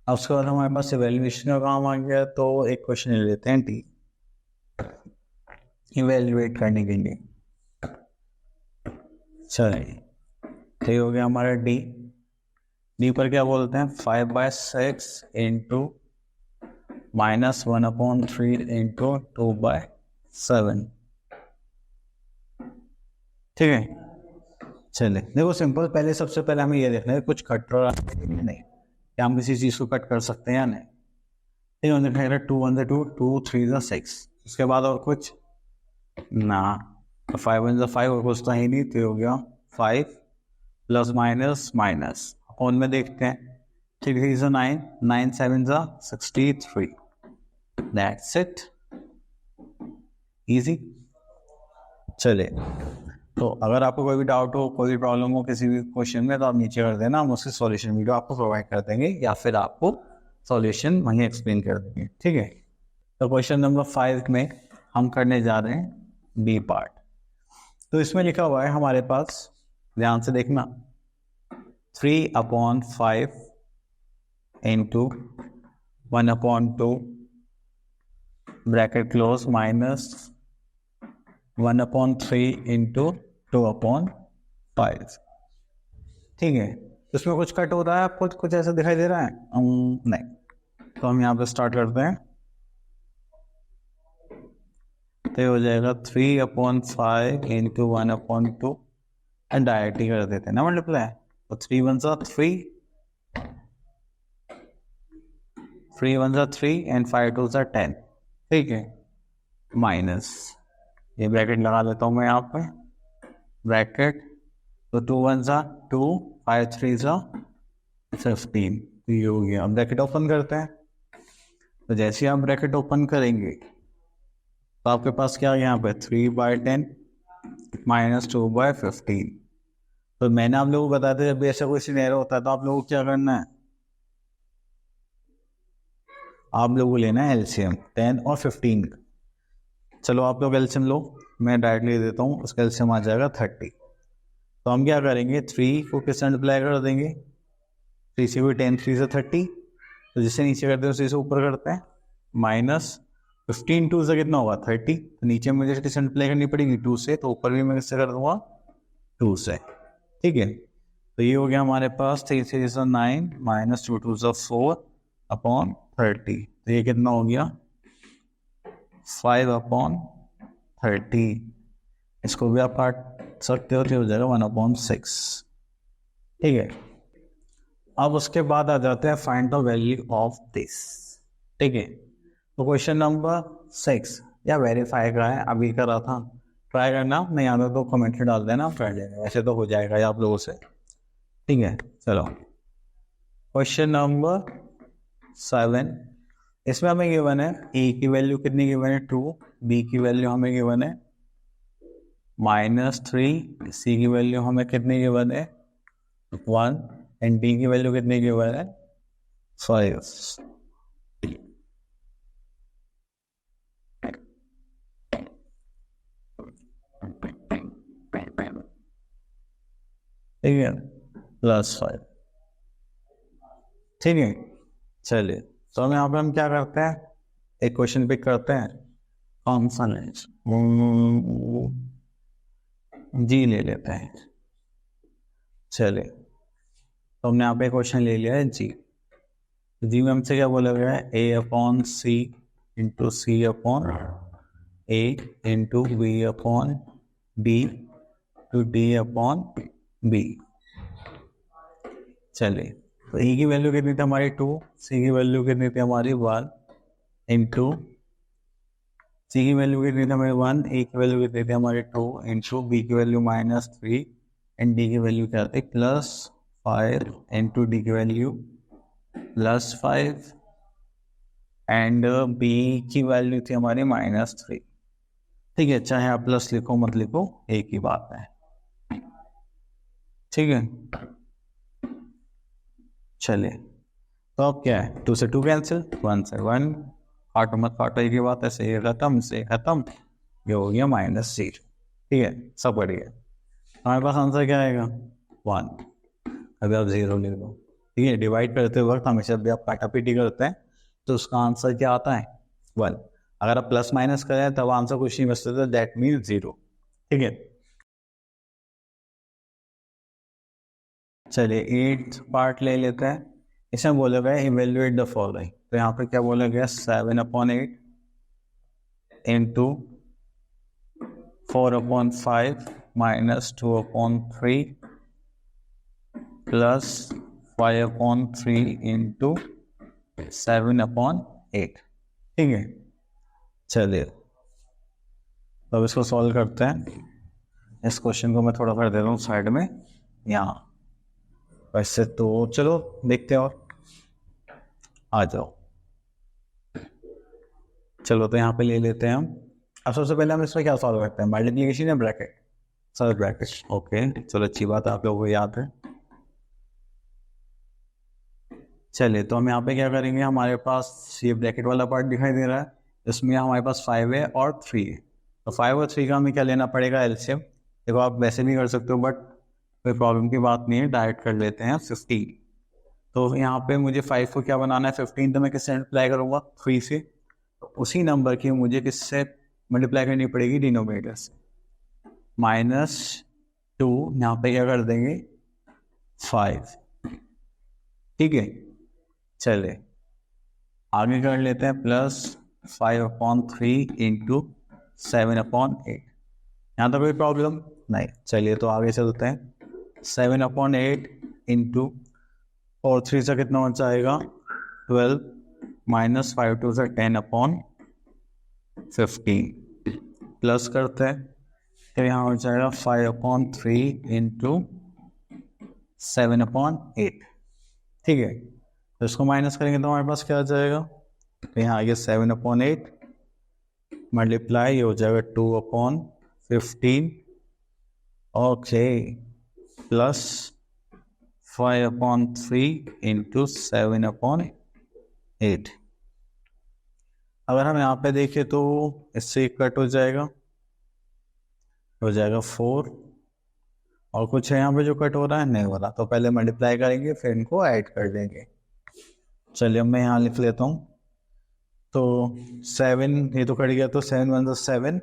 अब उसके बाद हमारे पास इवेल्युएशन का काम आ गया, तो एक क्वेश्चन ले लेते हैं टी, इवेल्युएट करने के लिए। चलिए, तो ये हो गया हमारा डी। डी पर क्या बोलते हैं, 5/6 इंटू -1/3 इंटू 2/7। ठीक है, चलिए देखो सिंपल, पहले सबसे पहले हमें ये देखना है कुछ कट रहा है नहीं, क्या हम किसी चीज़ को कट कर सकते हैं या नहीं। ठीक है, देखा 2 1 से 2, 2 3 जा 6, उसके बाद और कुछ ना, 5 1 जा 5 और कुछ तो ही नहीं, तो हो गया 5 प्लस माइनस माइनस, कौन में देखते हैं, 3 3 जा 9, 9 7 जा 63, दैट्स इट, इजी। चलिए, तो अगर आपको कोई भी डाउट हो, कोई भी प्रॉब्लम हो किसी भी क्वेश्चन में, तो आप नीचे कर देना, हम उसकी सॉल्यूशन वीडियो आपको प्रोवाइड कर देंगे, या फिर आपको सॉल्यूशन वहीं एक्सप्लेन कर देंगे। ठीक है, तो क्वेश्चन नंबर 5 में हम करने जा रहे हैं बी पार्ट। तो इसमें लिखा हुआ है हमारे पास, ध्यान से देखना, 3/5 into 1/2 bracket close minus 1/3 into 2/5। ठीक है, इसमें कुछ कट हो रहा है आपको, कुछ ऐसा दिखाई दे रहा है? नहीं, तो हम यहाँ पे स्टार्ट करते हैं। तो हो जाएगा 3/5 इंटू 1/2, एंड डायरेक्ट ही कर देते हैं ना मल्टीप्लाई। तो 3 1 जा 3, 3 1 जा 3 एंड 5 2 जा 10। ठीक है, माइनस, ये ब्रैकेट लगा देता हूँ मैं यहाँ पे, ब्रैकेट, तो 2 1 जा 2, 5 3 जा 15, तो ये हो गया। अब ब्रैकेट ओपन करते हैं, तो जैसे आप ब्रैकेट ओपन करेंगे तो आपके पास क्या है यहाँ पे, 3/10 माइनस 2/15। तो मैंने आप लोगों को बताया था, जब भी ऐसा कोई सिनेरियो होता है तो आप लोगों को क्या करना है, आप लोगों को लेना है एलसीएम 10 और 15। चलो आप लोग एलसीएम लो, मैं डायरेक्टली देता हूँ, उसका एलसीएम आ जाएगा 30। तो हम क्या करेंगे, 3 को किस मल्टीप्लाई कर देंगे, 3 से भी 10, 3 से 30, तो जिससे नीचे करते हैं उसी से ऊपर करते हैं, माइनस 15 2 से कितना होगा 30, तो नीचे मुझे मल्टीप्लाई करनी पड़ेगी 2 से, तो ऊपर भी मैं किससे कर दूंगा 2 से। ठीक है, तो ये हो गया हमारे पास 3 3 से 9 माइनस 2 2 से 4/30, तो ये कितना हो गया 5/30। इसको भी आप काट सकते हो, तो हो जाएगा 1/6। ठीक है, अब उसके बाद आ जाते हैं find the value of this. ठीक है, तो क्वेश्चन नंबर 6 या वेरीफाई का है, अभी करा था, ट्राई करना, नहीं आता तो कमेंट में डाल देना, कर देना, वैसे तो हो जाएगा ये आप लोगों से। ठीक है, चलो क्वेश्चन नंबर 7, इसमें हमें गिवन है ए की वैल्यू कितनी गिवन है 2, बी की वैल्यू हमें गिवन है -3, सी की वैल्यू हमें कितनी गिवन है 1, एंड डी की वैल्यू कितनी गिवन है 5। ठीक है, +5। ठीक है, चलिए, तो हम यहाँ पे हम क्या करते हैं, एक क्वेश्चन पिक करते हैं, कौन सा जी ले लेते हैं। चलिए, तो हमने यहाँ पे क्वेश्चन ले लिया है जी। जी में हमसे क्या बोला गया है, A/C into C/A into B/D to D/B। चलिए, तो E की वैल्यू कितनी थी हमारी 2, C की वैल्यू कितनी थी हमारी 1 इंटू सी की वैल्यू कितनी थी हमें 1, ए की वैल्यू कितनी थी हमारे 2 इंटू बी की वैल्यू -3 एंड डी की वैल्यू क्या थी +5 इंटू डी की वैल्यू +5 एंड बी की वैल्यू थी हमारी -3। ठीक है, चाहे आप प्लस लिखो मत लिखो एक ही बात है। ठीक है, चलिए तो अब क्या है, 2 से 2 कैंसिल, 1 से 1 काटो मत काटो एक ही बात है, से खत्म से खत्म, ये हो गया -0। ठीक है, सब बढ़िया। हमारे पास आंसर क्या आएगा 1। अभी आप 0 लिख दो। ठीक है, डिवाइड करते वक्त हमेशा भी आप काटापीटी करते हैं तो उसका आंसर क्या आता है 1। अगर आप प्लस माइनस करें तब आंसर कुछ नहीं बचता, दैट मीन 0। ठीक है, चलिए 8th पार्ट ले लेते हैं। इसमें बोला गया इवेल्युएट द फॉलोइंग, तो यहाँ पे क्या बोला गया 7/8 इंटू 4/5 -2/3 प्लस 5/3 इंटू 7/8। ठीक है, चलिए तो अब इसको सॉल्व करते हैं। इस क्वेश्चन को मैं थोड़ा कर देता हूँ साइड में यहाँ। वैसे तो चलो देखते हैं, और आ जाओ। चलो तो यहाँ पे ले लेते हैं हम। अब सबसे पहले हम इसमें क्या सॉल्व करते हैं, मल्टीप्लिकेशन या ब्रैकेट? Sir bracket. ओके, चलो अच्छी बात है, आप लोगों को याद है। चलिए तो हम यहाँ पे क्या करेंगे, हमारे पास ये ब्रैकेट वाला पार्ट दिखाई दे रहा है, इसमें हमारे पास 5 है और 3 है। तो 5 और 3 का हमें क्या लेना पड़ेगा, एलसीएम। देखो आप वैसे भी कर सकते हो बट कोई प्रॉब्लम की बात नहीं है, डायरेक्ट कर लेते हैं 15। तो यहाँ पे मुझे 5 को क्या बनाना है 15, तो मैं किससे मल्टीप्लाई करूँगा 3 से। तो उसी नंबर की मुझे किससे मल्टीप्लाई करनी पड़ेगी, डिनोमिनेटर से। -2 यहाँ पे क्या कर देंगे 5। ठीक है, चले आगे कर लेते हैं +5/3 इंटू 7/8। यहाँ तो कोई प्रॉब्लम नहीं। चलिए तो आगे चलते हैं। 7/8 इंटू और 3 से कितना बच जाएगा 12 -5 2 से 10/15 प्लस करते हैं, तो यहाँ हो जाएगा 5/3 इंटू 7/8। ठीक है, तो इसको माइनस करेंगे तो हमारे पास क्या आ जाएगा, तो यहाँ आ गया 7/8 मल्टीप्लाई, ये हो जाएगा 2/15 ओके प्लस 5/3 इंटू 7/8। अगर हम यहाँ पे देखें तो इससे कट हो जाएगा 4, और कुछ है यहाँ पे जो कट हो रहा है, नहीं हो रहा, तो पहले मल्टीप्लाई करेंगे फिर इनको ऐड कर देंगे। चलिए मैं यहाँ लिख लेता हूँ। तो 7 ये तो कट गया, तो 7 1 7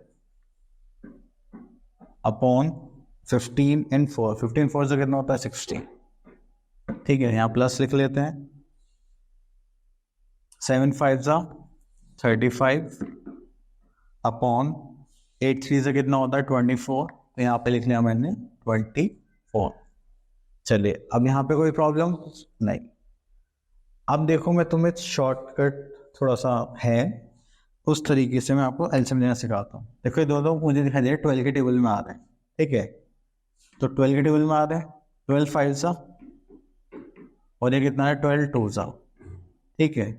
अपॉन 15 एंड 4, 15 4 से कितना होता है 16। ठीक है, यहाँ प्लस लिख लेते हैं। 7 5 35 अपॉन 8 3 से कितना होता है 24, तो यहाँ पे लिख लिया मैंने 24। चलिए अब यहाँ पे कोई प्रॉब्लम नहीं। अब देखो मैं तुम्हें शॉर्टकट थोड़ा सा है, उस तरीके से मैं आपको एलसीएम लेना सिखाता हूँ। देखो ये दोनों मुझे दिखाई दे रहे 12 के टेबल में आ रहे हैं। ठीक है, तो 12 के टेबल में आ रहे हैं 12 5 और ये कितना है 12 2। ठीक है,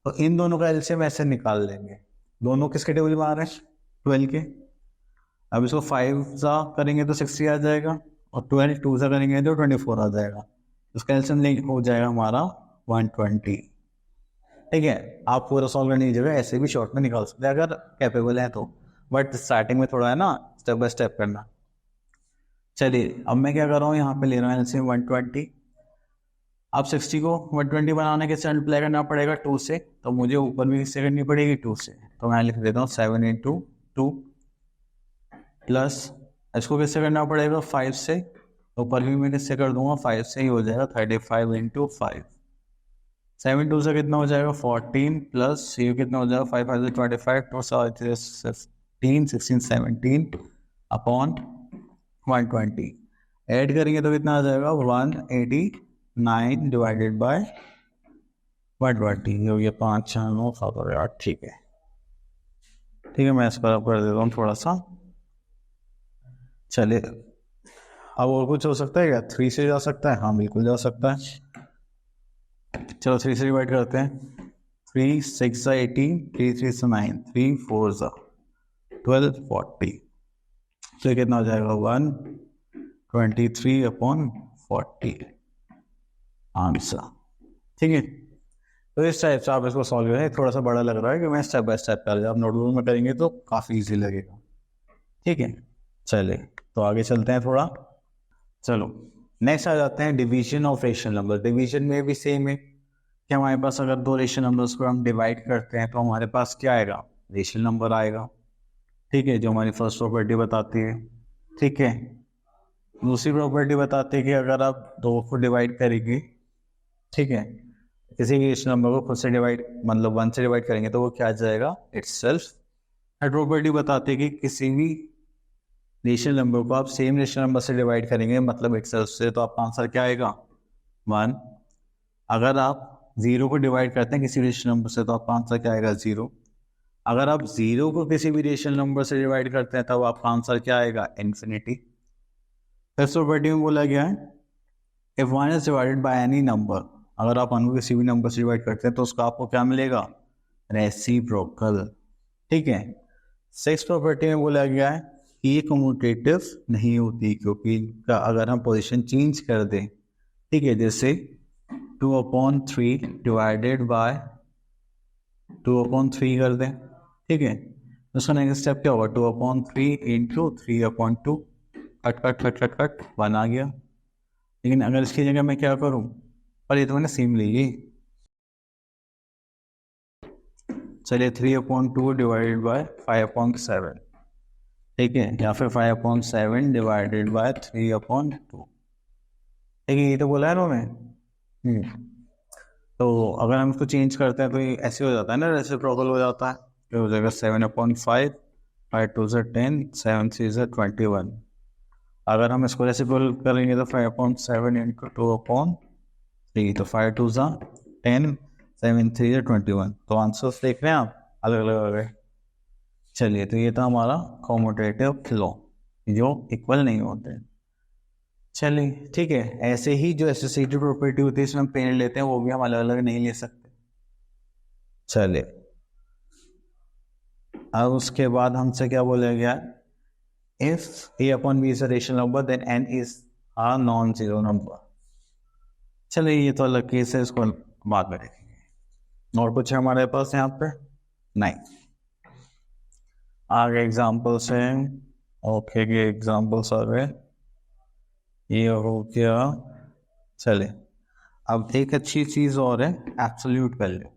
तो इन दोनों का एलसीएम ऐसे निकाल लेंगे। दोनों किसके टेबल में आ रहे हैं 12 के। अब इसको 5 करेंगे तो 60 आ जाएगा, और 12 2 करेंगे तो 24 आ जाएगा। इसका एलसीएम हो जाएगा हमारा 120। ठीक है, आप पूरा सॉल्व करने की जगह ऐसे भी शॉर्ट में निकाल सकते हैं अगर कैपेबल है तो, बट स्टार्टिंग में थोड़ा है ना स्टेप बाय स्टेप करना। चलिए अब मैं क्या कर रहा हूँ, यहाँ पे ले रहा हूँ एलसीएम 120। अब 60 को 120 बनाने के साथ मल्टीप्लाई करना पड़ेगा 2 से, तो मुझे ऊपर भी किससे करनी पड़ेगी 2 से। तो मैं लिख देता हूँ 7 इंटू 2 प्लस इसको किससे करना पड़ेगा 5 से, ऊपर भी मैं किससे कर दूंगा 5 से, ही हो जाएगा 35 इंटू 5। 7 2 से कितना हो जाएगा 14 प्लस ये कितना हो जाएगा 5 5 25 2 15 16 17 अपॉन 120। ऐड करेंगे तो कितना आ जाएगा 189 डिवाइडेड बाय 120, हो गया 5 6 9 7 और 8। ठीक है, ठीक है, मैं इसको अब कर देता हूँ थोड़ा सा। चलिए, अब और कुछ हो सकता है क्या? 3 से जा सकता है? हाँ बिल्कुल जा सकता है। चलो 3 से डिवाइड करते हैं। 3 6 18, 3 3 9, 3 4 12 40। तो ये कितना हो जाएगा? 123/40 आंसर। ठीक है, तो इस टाइप से आप इसको सॉल्व करें। थोड़ा सा बड़ा लग रहा है कि मैं स्टेप बाय स्टेप कर, आप नोटबुक में करेंगे तो काफ़ी इजी लगेगा। ठीक है, चलिए तो आगे चलते हैं थोड़ा। चलो नेक्स्ट आ जाते हैं division of rational number. Division में भी सेम है कि हमारे पास अगर दो रेशनल नंबर्स को हम डिवाइड करते हैं तो हमारे पास क्या आएगा? रेशनल नंबर आएगा। ठीक है, जो हमारी फर्स्ट प्रॉपर्टी बताती है। ठीक है, दूसरी प्रॉपर्टी बताती है कि अगर आप दो को डिवाइड करेंगे, ठीक है, किसी भी रेशनल नंबर को खुद से डिवाइड, मतलब 1 से डिवाइड करेंगे तो वो क्या आ जाएगा? इटसेल्फ। प्रॉपर्टी बताती है कि किसी भी रेशनल नंबर को आप सेम रेशनल नंबर से डिवाइड करेंगे, मतलब इटसेल्फ से, तो आपका आंसर क्या आएगा? 1। अगर आप 0 को डिवाइड करते हैं किसी रेशनल नंबर से तो आपका आंसर क्या आएगा? 0। अगर आप 0 को किसी भी रेशनल नंबर से डिवाइड करते हैं तब आपका आंसर क्या आएगा? इन्फिनिटी। फिफ्थ प्रॉपर्टी में बोला गया है if 1 is divided by any number, अगर आप 1 को किसी भी नंबर से डिवाइड करते हैं तो उसका आपको क्या मिलेगा? रेसिप्रोकल। ठीक है, सिक्स्थ प्रॉपर्टी में बोला गया है कि ये कम्यूटेटिव नहीं होती, क्योंकि अगर हम पोजीशन चेंज कर दें, ठीक है, जैसे 2/3 डिवाइडेड बाय 2/3 कर दें, ठीक है, तो उसका नेक्स्ट स्टेप क्या होगा? 2/3 into 3/2, cut cut cut cut cut 1 आ गया। लेकिन अगर इसकी जगह मैं क्या करूं? पर ये तो मैंने सेम ली। चलिए 3/2 डिवाइडेड बाय 5/7, ठीक है, या फिर 5/7 डिवाइडेड बाय 3/2। ठीक है, ये तो बोला है ना मैं। तो अगर हम इसको चेंज करते हैं तो ये ऐसे हो जाता है ना, रेसिप्रोकल हो जाता है। तो हो जाएगा 7/5, 5 2 10, 7 3 21। अगर हम इसको रेसिप्रोकल करेंगे तो 5/7 इंटू 2/3, तो 5 2 10, 7 3 21। तो आंसर देख रहे हैं आप, अलग अलग आ गए। चलिए, तो ये था हमारा कम्यूटेटिव लॉ, जो इक्वल नहीं होते। चलिए ठीक है, ऐसे ही जो एसोसिएटिव प्रॉपर्टी होती है इसमें हम पेड़ लेते हैं, वो भी हम अलग अलग नहीं ले सकते। चलिए, अब उसके बाद हमसे क्या बोला गया? If a/b is a rational number then n is a non zero number. चलिए, ये तो अलग केस है, इसको बाद में देखेंगे। और कुछ है हमारे पास यहाँ पे? नहीं। आगे एग्जाम्पल्स हैं। ओके, ये एग्जाम्पल्स आ गए, ये हो गया। चलिए, अब एक अच्छी चीज और है, एब्सोल्यूट वैल्यू।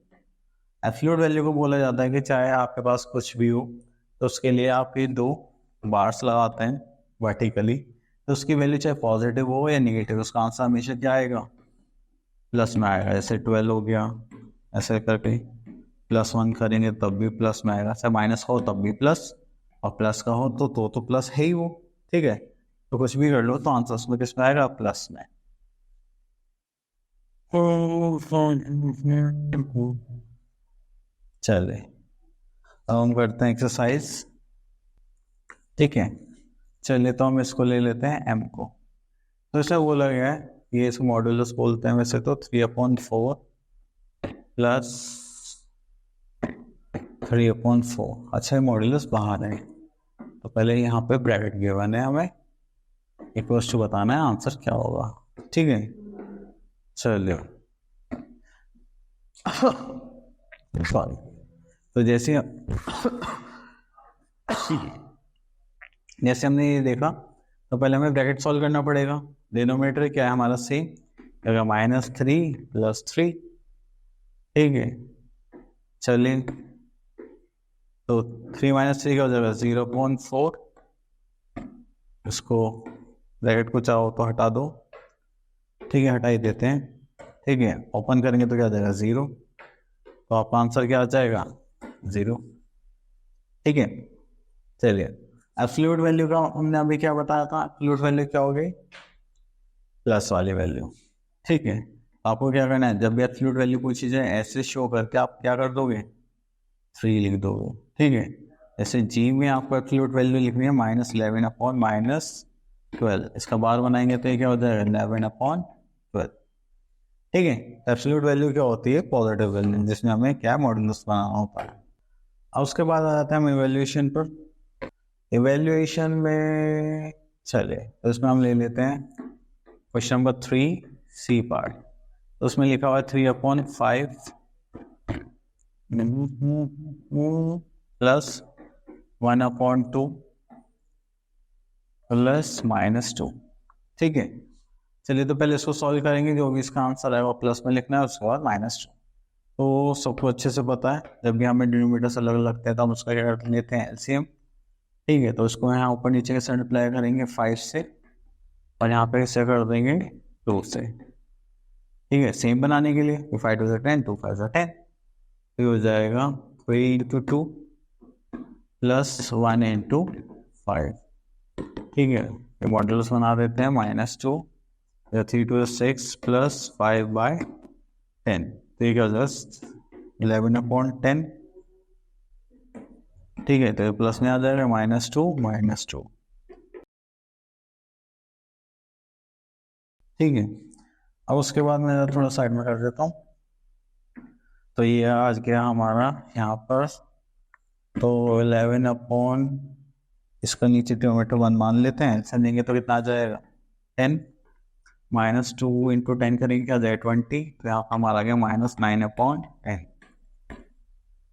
एब्सोल्यूट वैल्यू को बोला जाता है कि चाहे आपके पास कुछ भी हो तो उसके लिए आप ये दो बार्स लगाते हैं वर्टिकली, तो उसकी वैल्यू चाहे पॉजिटिव हो या निगेटिव, उसका आंसर हमेशा क्या आएगा? प्लस में आएगा। जैसे 12 हो गया, ऐसे करके +1 करेंगे तब भी प्लस में आएगा, चाहे माइनस का हो तब भी प्लस, और प्लस का हो तो प्लस है ही वो। ठीक है, तो कुछ भी कर लो तो आंसर उसमें किस में आएगा? प्लस में। चले, अब हम करते हैं एक्सरसाइज। ठीक है, चलिए तो हम इसको ले लेते हैं m को। तो इसमें बोला गया है, ये इसको मॉड्यूलस बोलते हैं वैसे तो, 3/4 प्लस 3/4। अच्छा, ये मॉड्यूलस बाहर है तो पहले यहाँ पे ब्रैकेट गिवन है, हमें इक्वल्स टू बताना है आंसर क्या होगा। ठीक है, चलिए सॉरी। तो जैसे हमने ये देखा, तो पहले हमें ब्रैकेट सॉल्व करना पड़ेगा। डिनोमिनेटर क्या है हमारा? सेम, अगर -3 + 3। ठीक है, चलिए, तो 3 - 3 का हो जाएगा 0.4। इसको ब्रैकेट को चाहो तो हटा दो। ठीक है, हटा ही देते हैं। ठीक है, ओपन करेंगे तो क्या आ जाएगा? 0। तो आपका आंसर क्या आ जाएगा? 0। ठीक है, चलिए, एब्सोल्यूट वैल्यू का हमने अभी क्या बताया था? एब्सोल्यूट वैल्यू क्या हो गई? प्लस वाली वैल्यू। ठीक है, आपको क्या करना है, जब भी एब्सोल्यूट वैल्यू पूछी जाए ऐसे शो करके आप क्या कर दोगे? 3 लिख दोगे। ठीक है, जैसे जी में आपको एब्सोल्यूट वैल्यू लिखनी है -11/-12, इसका बार बनाएंगे तो ये क्या हो जाएगा 11/12। ठीक है, एब्सोल्यूट वैल्यू क्या होती है पॉजिटिव वैल्यू, जिसमें हमें क्या मॉडुलस बनाना होता है। अब उसके बाद आ जाते हैं हम इवेल्युएशन पर। इवेल्युएशन में चले तो इसमें हम ले लेते हैं क्वेश्चन नंबर 3 सी पार्ट। तो उसमें लिखा हुआ है 3/5 प्लस 1/2 प्लस -2। ठीक है, चलिए तो पहले इसको सॉल्व करेंगे, जो भी इसका आंसर आएगा प्लस में लिखना है, उसके बाद -2। तो सबको अच्छे से पता है जब भी हमें डिनोमिनेटर्स अलग लगते हैं तो हम उसका क्या कर लेते हैं एलसीएम। ठीक है, तो इसको यहाँ ऊपर नीचे के साइड अप्लाई करेंगे 5 से, और यहाँ पे इसे कर देंगे 2 से। ठीक है, सेम बनाने के लिए 5 2 10 2 5 10, तो हो जाएगा 3 × 2 प्लस 1 × 5। ठीक है, ये मॉडुलस बना देते हैं -2, 3 2 6 प्लस 5/10, तो ये क्या हो जाएगा 11/10। ठीक है, तो प्लस में आ जाएगा -2। ठीक है, अब उसके बाद मैं थोड़ा साइड में कर देता हूँ। तो ये आज गया हमारा यहाँ पर, तो 11/ इसका नीचे डिनोमिनेटर 1 मान लेते हैं, ऐसा देंगे तो कितना आ जाएगा 10, -2 × 10 करेंगे क्या आ जाएगा 20, तो यहाँ हमारा आ गया -9/10।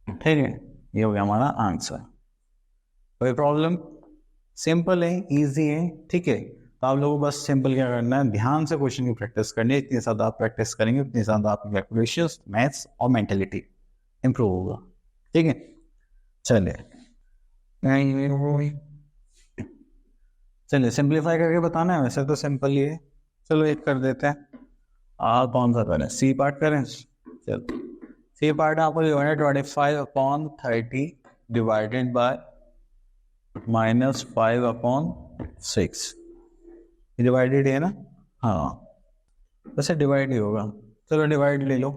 ठीक है, ये हो गया हमारा आंसर। कोई प्रॉब्लम? सिंपल है, इजी है। ठीक है, तो आप लोगों को बस सिंपल क्या करना है, ध्यान से क्वेश्चन की प्रैक्टिस करनी है। इतनी ज़्यादा आप प्रैक्टिस करेंगे उतनी ज़्यादा आपकी कैलकुलेशंस, मैथ्स और मेंटेलिटी इंप्रूव होगा। ठीक है, चलिए सिंपलीफाई करके बताना है, वैसे तो सिंपल ही है। चलो एक कर देते हैं, कौन सा करें, सी पार्ट करें। चलो सी पार्ट आपको 25/30 डिवाइडेड बाय -5/6, डिवाइडेड है ना? हाँ, वैसे डिवाइड ही होगा, चलो डिवाइड ले लो।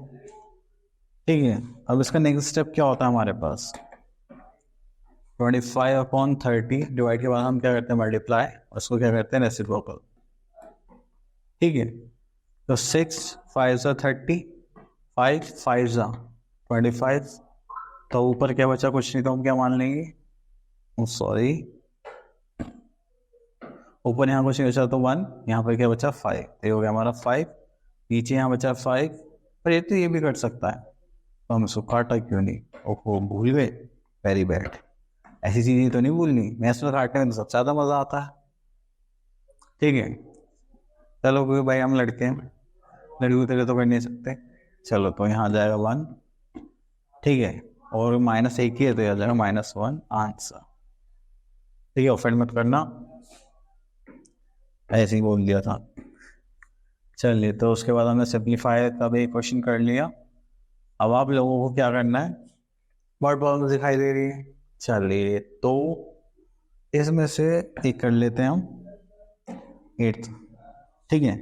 ठीक है, अब इसका नेक्स्ट स्टेप क्या होता है हमारे पास, 25/30 डिवाइड के बाद हम क्या करते हैं मल्टीप्लाई, उसको क्या करते हैं रेसिप्रोकल। ठीक है, तो 6 5 30, 5 5 25, तो ऊपर क्या बचा, कुछ नहीं, तो हम क्या मान लेंगे, सॉरी ऊपर यहाँ कुछ नहीं बचा तो 1, यहाँ पर क्या बचा 5, ये हो गया हमारा 5, नीचे यहाँ बचा 5, पर ये तो ये भी कट सकता है, तो हम इसको काटा क्यों नहीं, ओहो भूल गए, वेरी बैड। ऐसी चीज़ें तो नहीं भूलनी, मैथ्स में काटने में तो सबसे ज़्यादा मज़ा आता है। ठीक है, चलो कोई भाई हम लड़के हैं, लड़की तेरे तो कर नहीं सकते। चलो तो यहाँ आ जाएगा 1। ठीक है, और -1 ही है तो आ जाएगा -1 आंसर। ठीक है, ऑफेंड मत करना, ऐसे ही बोल दिया था। चलिए, तो उसके बाद हमने सिंप्लीफाई का भी क्वेश्चन कर लिया। अब आप लोगों को क्या करना है, वर्ड प्रॉब्लम दिखाई दे रही है। चलिए, तो इसमें से एक कर लेते हैं हम 8th। ठीक है,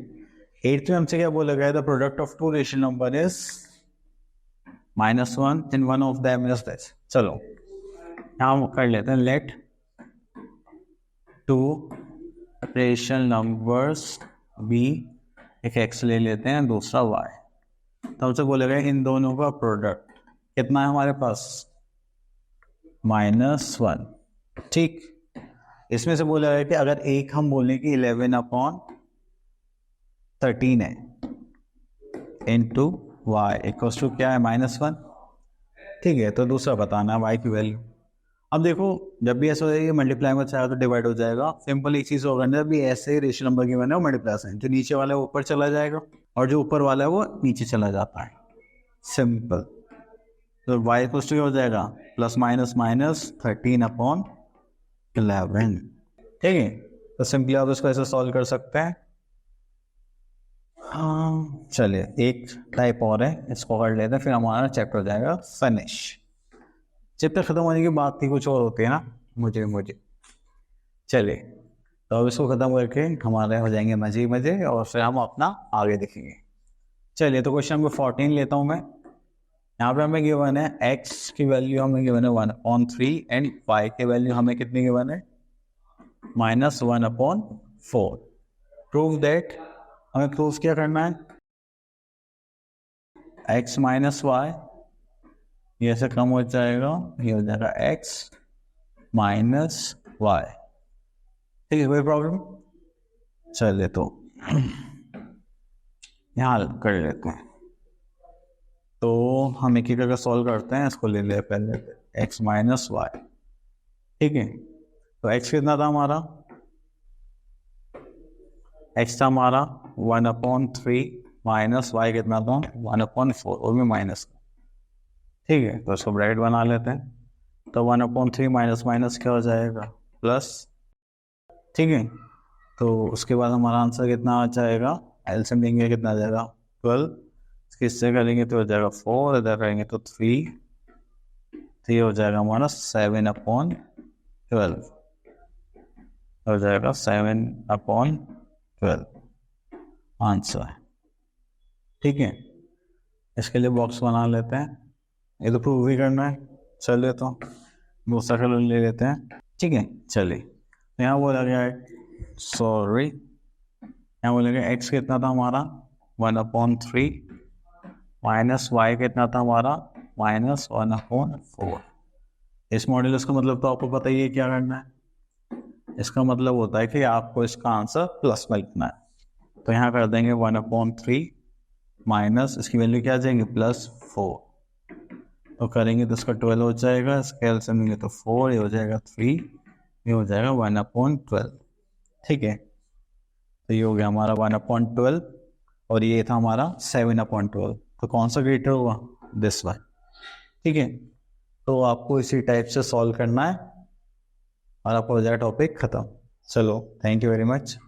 8th में हमसे क्या बोला गया, the product of two rational number is -1 and one of them is this. चलो यहाँ हम कर लेते हैं, let two rational numbers be, एक x ले लेते हैं, दूसरा y। तो हमसे बोलेगा इन दोनों का प्रोडक्ट कितना है हमारे पास, -1। ठीक, इसमें से बोला है कि अगर एक हम बोलें कि 11/13 है इंटू वाई इक्वल्स टू क्या है -1। ठीक है, तो दूसरा बताना है y की वैल्यू। अब देखो, जब भी ऐसा हो जाएगा मल्टीप्लाई में चाहे तो डिवाइड हो जाएगा, सिंपल एक चीज़ होगा, जब भी ऐसे रेशनल नंबर की बने वो मल्टीप्लाई से, जो नीचे वाला है वो ऊपर चला जाएगा और जो ऊपर वाला है वो नीचे चला जाता है, सिंपल। तो y इक्वल्स टू हो जाएगा +/-13/11। ठीक है, तो सिंपली आप इसको ऐसे सॉल्व कर सकते हैं। हाँ चलिए, एक टाइप और है, इसको कर लेते हैं, फिर हमारा चैप्टर हो जाएगा फिनिश। चैप्टर खत्म होने की बात ही कुछ और होती है ना, मुझे चलिए, तो अब इसको खत्म करके हमारे हो जाएंगे मजे, और फिर हम अपना आगे देखेंगे। चलिए, तो क्वेश्चन नंबर 14 लेता हूँ मैं। यहाँ पे हमें गिवन है x की वैल्यू हमें गिवन है 1/3 एंड y की वैल्यू हमें कितनी गिवन है -1/4। प्रूव दैट, हमें प्रूव क्या करना है, x माइनस वाई, ये से कम हो जाएगा, ये हो जाएगा x माइनस वाई। ठीक है, कोई प्रॉब्लम? चलिए तो यहाँ कर लेते हैं। तो हम एक एक करके सॉल्व करते हैं, इसको ले ले पहले x माइनस वाई। ठीक है, तो x कितना था हमारा, x था हमारा 1/3 माइनस y कितना था 1/4, और भी माइनस। ठीक है, तो इसको ब्रैकेट बना लेते हैं। तो 1/3 माइनस माइनस क्या हो जाएगा प्लस। ठीक है, तो उसके बाद हमारा आंसर कितना आ जाएगा, एलसीएम लेंगे कितना आ जाएगा 12, किससे करेंगे तो हो जाएगा 4, इधर करेंगे तो 3 हो जाएगा हमारा 7/12 हो जाएगा 7/12 आंसर है। ठीक है, इसके लिए बॉक्स बना लेते हैं, ये तो प्रूव ही करना है। चलिए तो दूसरा कलर ले लेते हैं। ठीक है, चलिए यहाँ बोला गया है, सॉरी यहाँ बोला गया x कितना था हमारा 1/3 माइनस y कितना था हमारा -1/4। इस मॉड्यूलस का मतलब तो आपको पता ही है क्या करना है, इसका मतलब होता है कि आपको इसका आंसर प्लस में लिखना है। तो यहाँ कर देंगे 1/3 माइनस इसकी वैल्यू क्या आ जाएंगे +4, तो करेंगे तो इसका 12 हो जाएगा, इसका एलसीएम लेंगे तो 4, ये हो जाएगा 3, ये हो जाएगा 1/12। ठीक है, तो ये हो गया हमारा 1/12 और ये था हमारा 7/12। तो कौन सा ग्रेटर हुआ, दिस वन। ठीक है, तो आपको इसी टाइप से सॉल्व करना है और आपका हो जाएगा टॉपिक खत्म। चलो, थैंक यू वेरी मच।